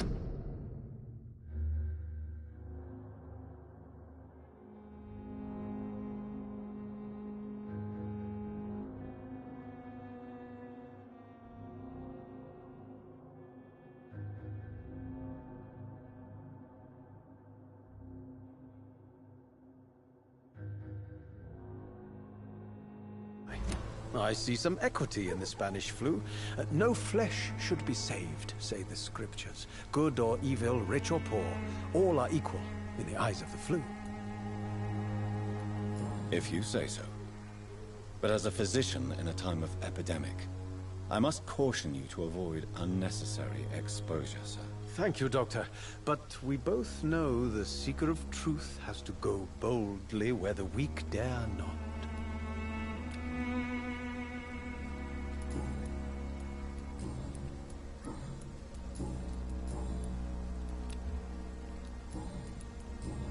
I see some equity in the Spanish flu. No flesh should be saved, say the scriptures. Good or evil, rich or poor, all are equal in the eyes of the flu. If you say so. But as a physician in a time of epidemic, I must caution you to avoid unnecessary exposure, sir. Thank you, Doctor. But we both know the seeker of truth has to go boldly where the weak dare not.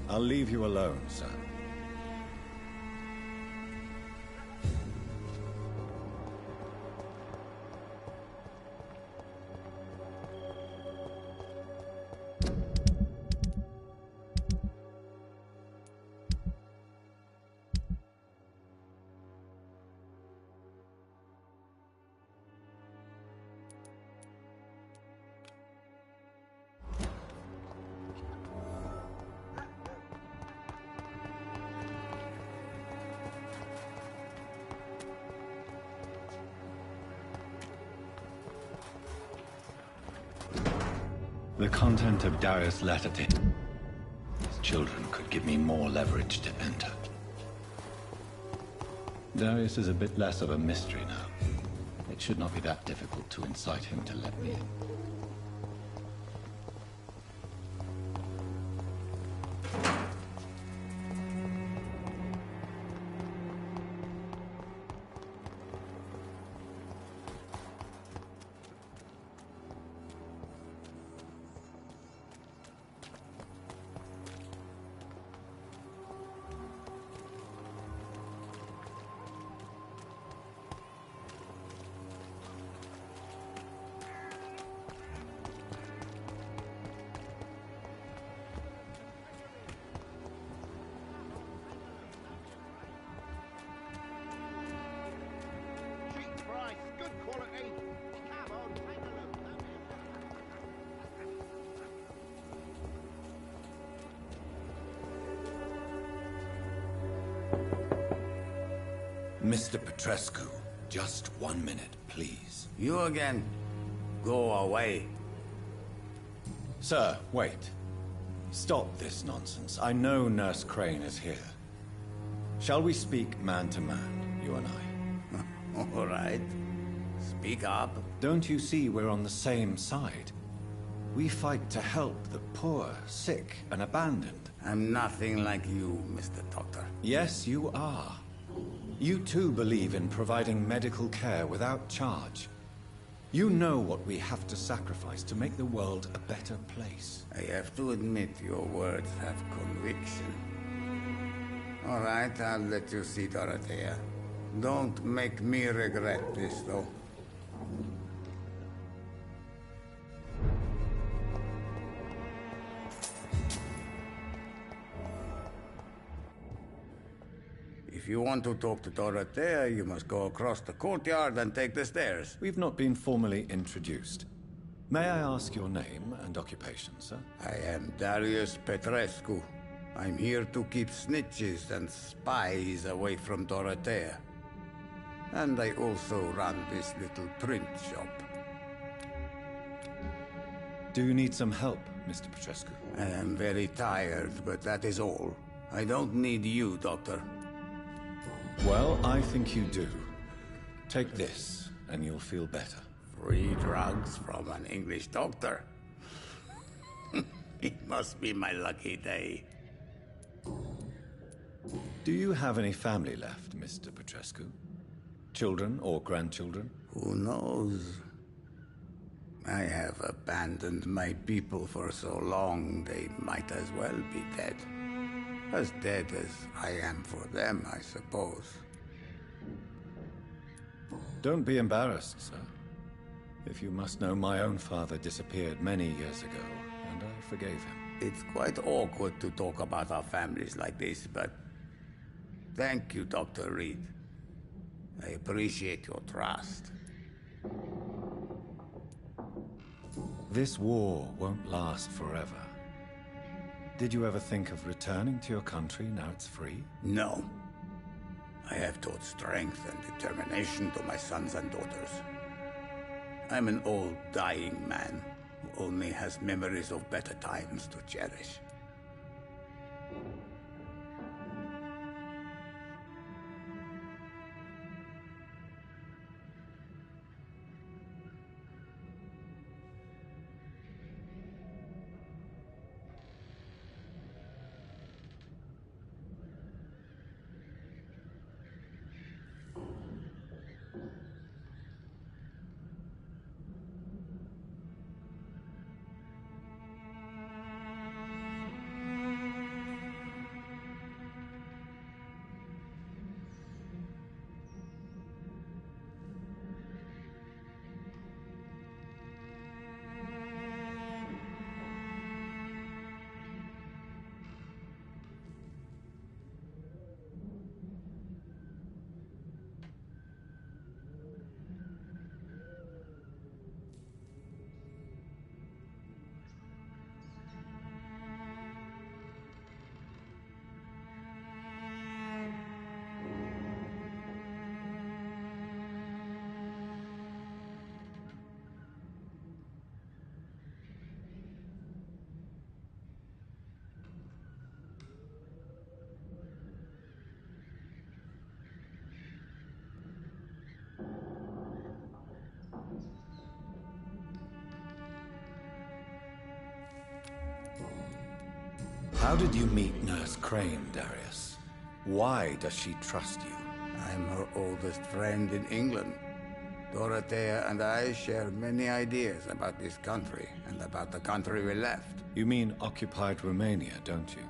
I'll leave you alone, sir. The content of Darius' letter to his children could give me more leverage to enter. Darius is a bit less of a mystery now. It should not be that difficult to incite him to let me in. Mr. Petrescu, just 1 minute, please. You again? Go away. Sir, wait. Stop this nonsense. I know Nurse Crane is here. Shall we speak man to man, you and I? All right. Speak up. Don't you see we're on the same side? We fight to help the poor, sick, and abandoned. I'm nothing like you, Mr. Doctor. Yes, you are. You too believe in providing medical care without charge. You know what we have to sacrifice to make the world a better place. I have to admit your words have conviction. All right, I'll let you see Dorothea. Don't make me regret this, though. If you want to talk to Dorothea, you must go across the courtyard and take the stairs. We've not been formally introduced. May I ask your name and occupation, sir? I am Darius Petrescu. I'm here to keep snitches and spies away from Dorothea. And I also run this little print shop. Do you need some help, Mr. Petrescu? I am very tired, but that is all. I don't need you, Doctor. Well, I think you do. Take this, and you'll feel better. Free drugs from an English doctor? It must be my lucky day. Do you have any family left, Mr. Petrescu? Children or grandchildren? Who knows? I have abandoned my people for so long, they might as well be dead. As dead as I am for them, I suppose. Don't be embarrassed, sir. If you must know, my own father disappeared many years ago, and I forgave him. It's quite awkward to talk about our families like this, but thank you, Dr. Reed. I appreciate your trust. This war won't last forever. Did you ever think of returning to your country now it's free? No. I have taught strength and determination to my sons and daughters. I'm an old, dying man who only has memories of better times to cherish. How did you meet Nurse Crane, Darius? Why does she trust you? I'm her oldest friend in England. Dorothea and I share many ideas about this country and about the country we left. You mean occupied Romania, don't you?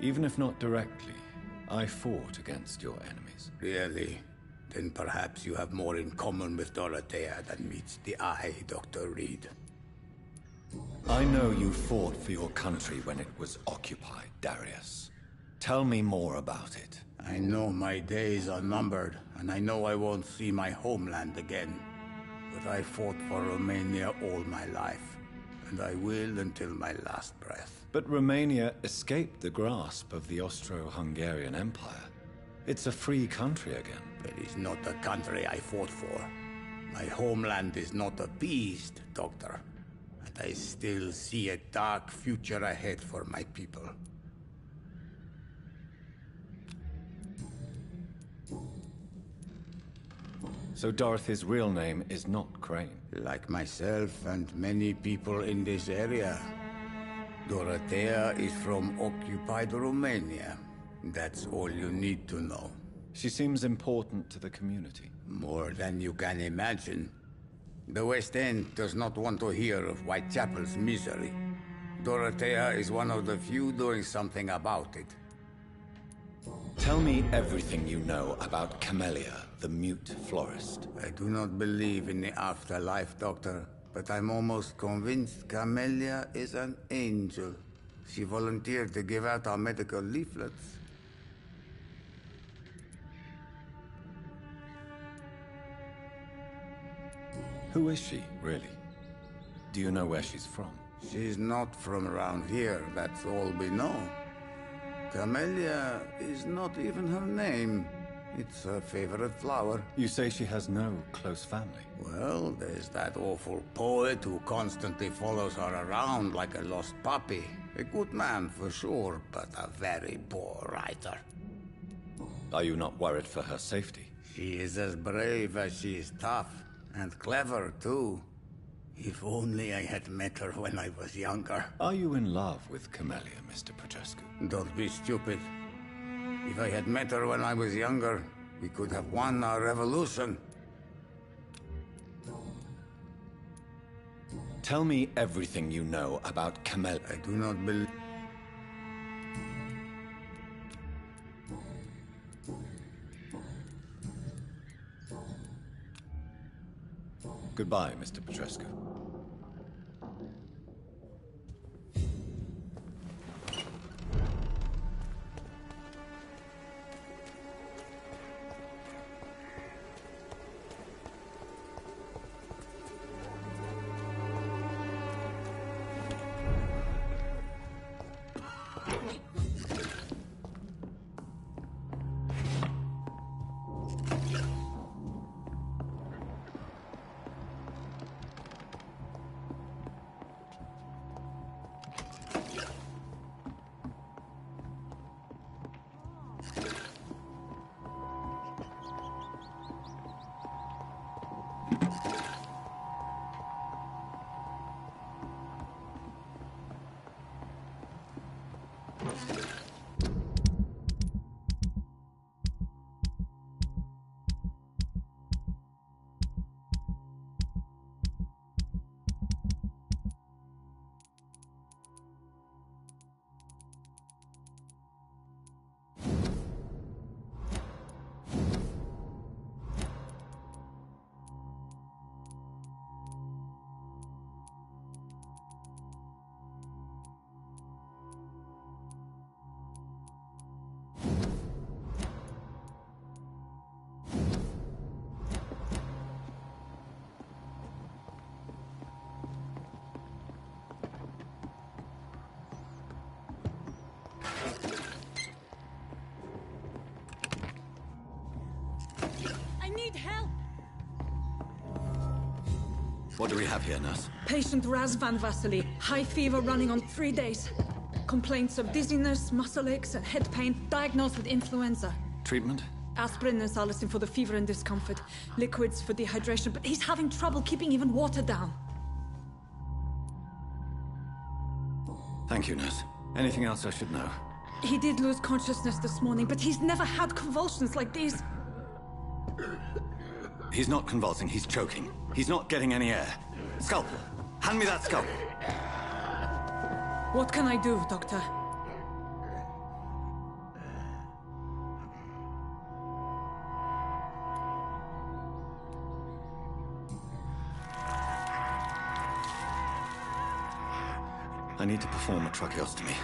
Even if not directly, I fought against your enemies. Really? Then perhaps you have more in common with Dorothea than meets the eye, Dr. Reed. I know you fought for your country when it was occupied, Darius. Tell me more about it. I know my days are numbered, and I know I won't see my homeland again. But I fought for Romania all my life, and I will until my last breath. But Romania escaped the grasp of the Austro-Hungarian Empire. It's a free country again. It is not the country I fought for. My homeland is not appeased, Doctor. And I still see a dark future ahead for my people. So Dorothy's real name is not Crane? Like myself and many people in this area. Dorothea is from occupied Romania. That's all you need to know. She seems important to the community. More than you can imagine. The West End does not want to hear of Whitechapel's misery. Dorothea is one of the few doing something about it. Tell me everything you know about Camellia, the mute florist. I do not believe in the afterlife, Doctor, but I'm almost convinced Camellia is an angel. She volunteered to give out our medical leaflets. Who is she, really? Do you know where she's from? She's not from around here, that's all we know. Camellia is not even her name. It's her favorite flower. You say she has no close family? Well, there's that awful poet who constantly follows her around like a lost puppy. A good man for sure, but a very poor writer. Are you not worried for her safety? She is as brave as she is tough, and clever too. If only I had met her when I was younger. Are you in love with Camellia, Mr. Petrescu? Don't be stupid. If I had met her when I was younger, we could have won our revolution. Tell me everything you know about Camellia. I do not believe... Goodbye, Mr. Petrescu. What do we have here, nurse? Patient Raz Van Vasily. High fever running on 3 days. Complaints of dizziness, muscle aches, and head pain. Diagnosed with influenza. Treatment? Aspirin and salicin for the fever and discomfort. Liquids for dehydration, but he's having trouble keeping even water down. Thank you, nurse. Anything else I should know? He did lose consciousness this morning, but he's never had convulsions like these. He's not convulsing, he's choking. He's not getting any air. Scalpel! Hand me that scalpel! What can I do, Doctor? I need to perform a tracheostomy.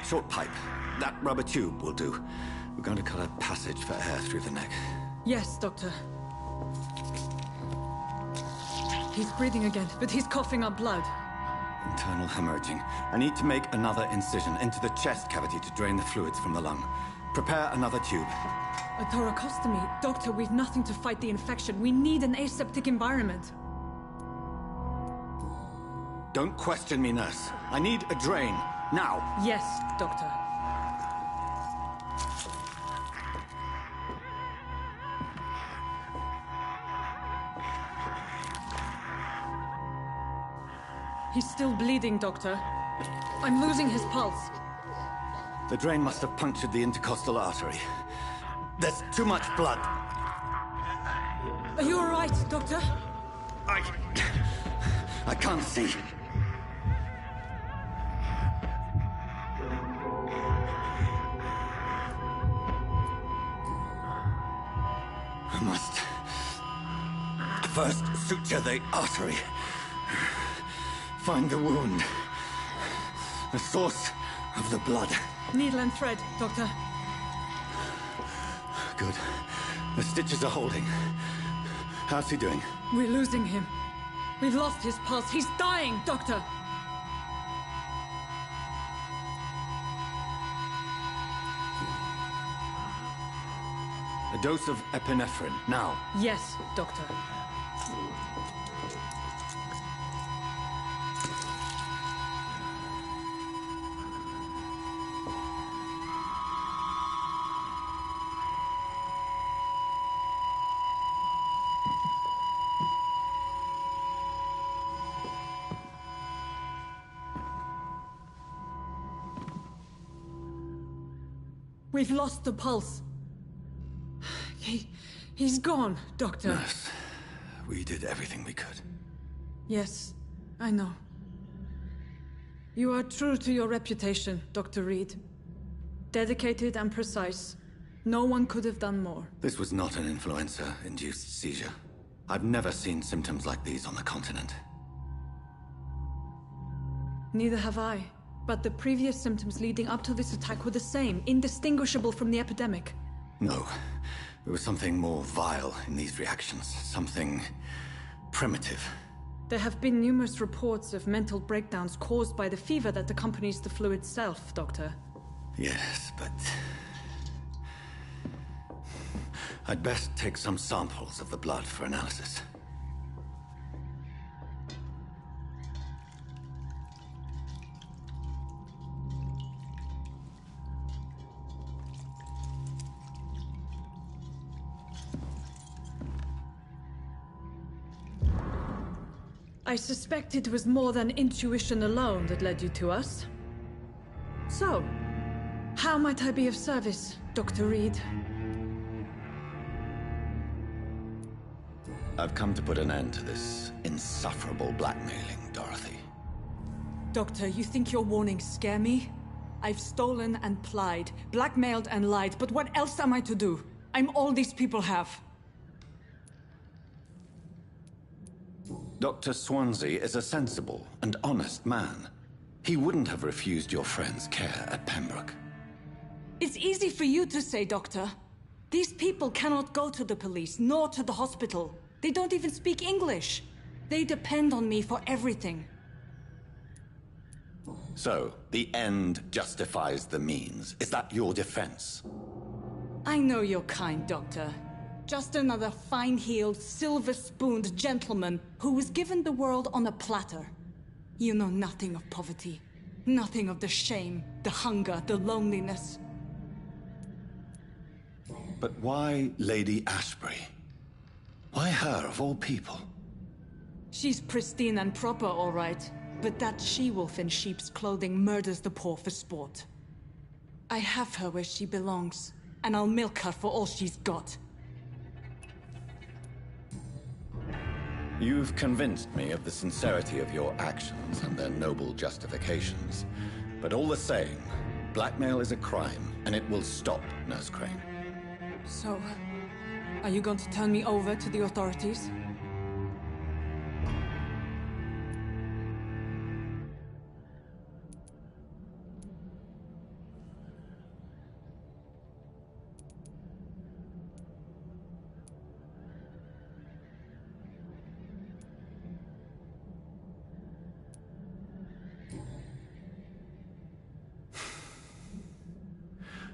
Short pipe. That rubber tube will do. We're going to cut a passage for air through the neck. Yes, Doctor. He's breathing again, but he's coughing up blood. Internal hemorrhaging. I need to make another incision into the chest cavity to drain the fluids from the lung. Prepare another tube. A thoracostomy? Doctor, we've nothing to fight the infection. We need an aseptic environment. Don't question me, nurse. I need a drain. Now. Yes, Doctor. He's still bleeding, Doctor. I'm losing his pulse. The drain must have punctured the intercostal artery. There's too much blood. Are you all right, Doctor? I can't see. I must first suture the artery. Find the wound. The source of the blood. Needle and thread, Doctor. Good. The stitches are holding. How's he doing? We're losing him. We've lost his pulse. He's dying, Doctor! A dose of epinephrine, now. Yes, Doctor. We've lost the pulse. He's gone, Doctor. Nurse, we did everything we could. Yes, I know. You are true to your reputation, Dr. Reed. Dedicated and precise. No one could have done more. This was not an influenza-induced seizure. I've never seen symptoms like these on the continent. Neither have I. But the previous symptoms leading up to this attack were the same, indistinguishable from the epidemic. No. There was something more vile in these reactions. Something primitive. There have been numerous reports of mental breakdowns caused by the fever that accompanies the flu itself, Doctor. Yes, but... I'd best take some samples of the blood for analysis. I suspect it was more than intuition alone that led you to us. So, how might I be of service, Dr. Reed? I've come to put an end to this insufferable blackmailing, Dorothy. Doctor, you think your warnings scare me? I've stolen and plied, blackmailed and lied, but what else am I to do? I'm all these people have. Dr. Swansea is a sensible and honest man. He wouldn't have refused your friend's care at Pembroke. It's easy for you to say, Doctor. These people cannot go to the police, nor to the hospital. They don't even speak English. They depend on me for everything. So, the end justifies the means. Is that your defense? I know you're kind, Doctor. Just another fine-heeled, silver-spooned gentleman who was given the world on a platter. You know nothing of poverty. Nothing of the shame, the hunger, the loneliness. But why Lady Ashbury? Why her, of all people? She's pristine and proper, all right. But that she-wolf in sheep's clothing murders the poor for sport. I have her where she belongs, and I'll milk her for all she's got. You've convinced me of the sincerity of your actions and their noble justifications. But all the same, blackmail is a crime, and it will stop, Nurse Crane. So, are you going to turn me over to the authorities?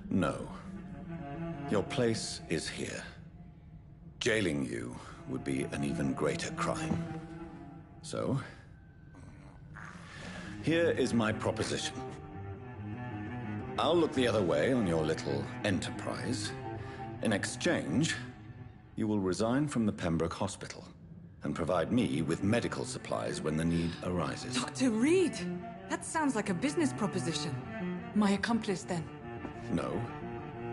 No. Your place is here. Jailing you would be an even greater crime. So, here is my proposition. I'll look the other way on your little enterprise. In exchange, you will resign from the Pembroke Hospital and provide me with medical supplies when the need arises. Dr. Reed! That sounds like a business proposition. My accomplice, then? No,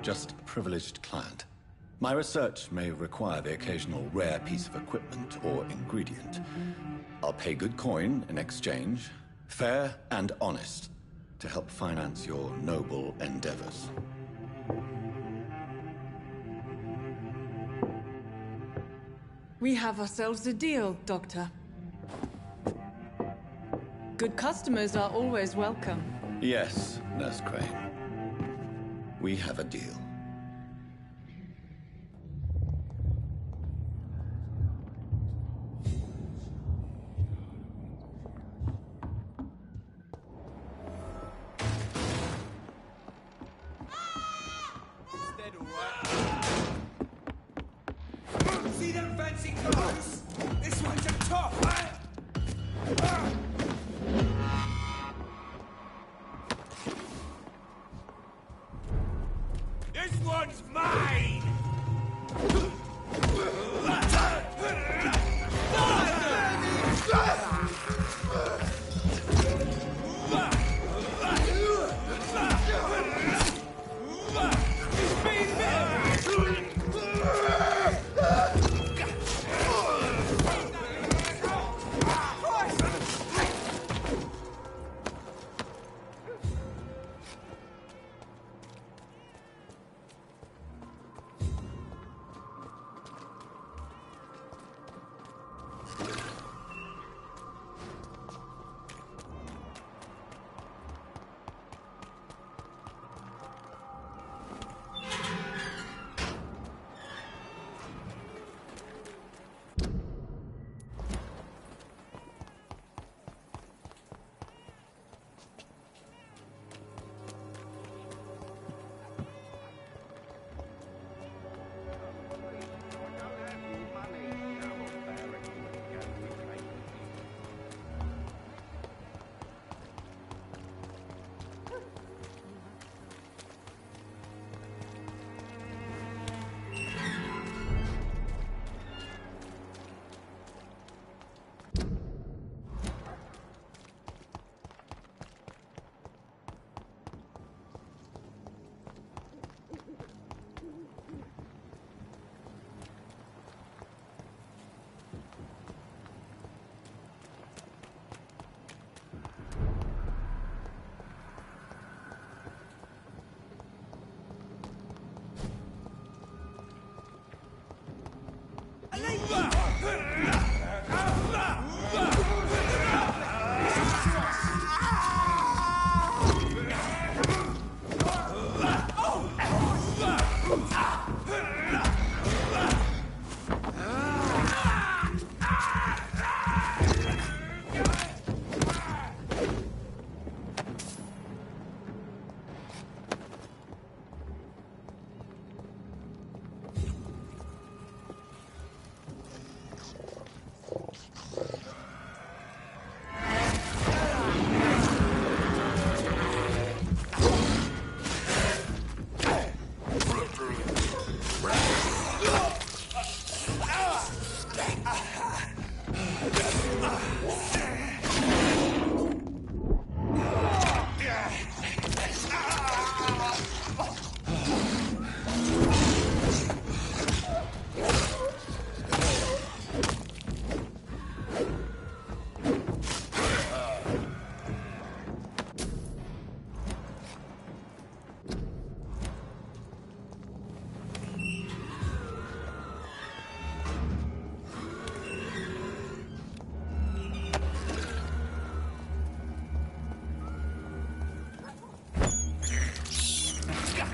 just a privileged client. My research may require the occasional rare piece of equipment or ingredient. I'll pay good coin in exchange, fair and honest, to help finance your noble endeavors. We have ourselves a deal, Doctor. Good customers are always welcome. Yes, Nurse Crane. We have a deal. See them fancy clothes? This one's a top, eh? This one's mine!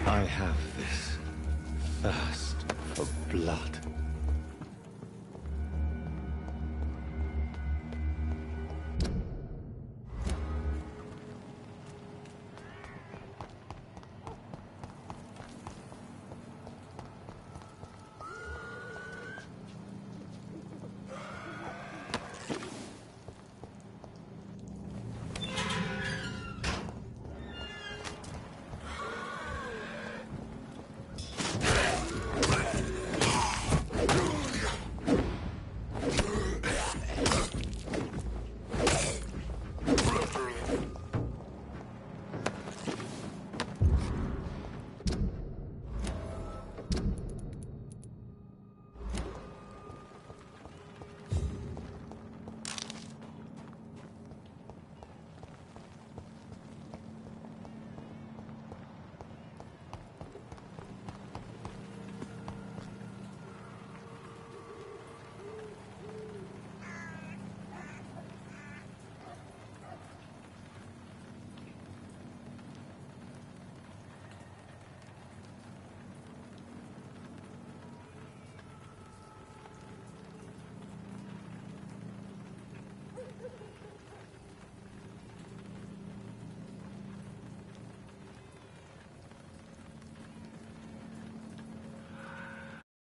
I have this thirst for blood.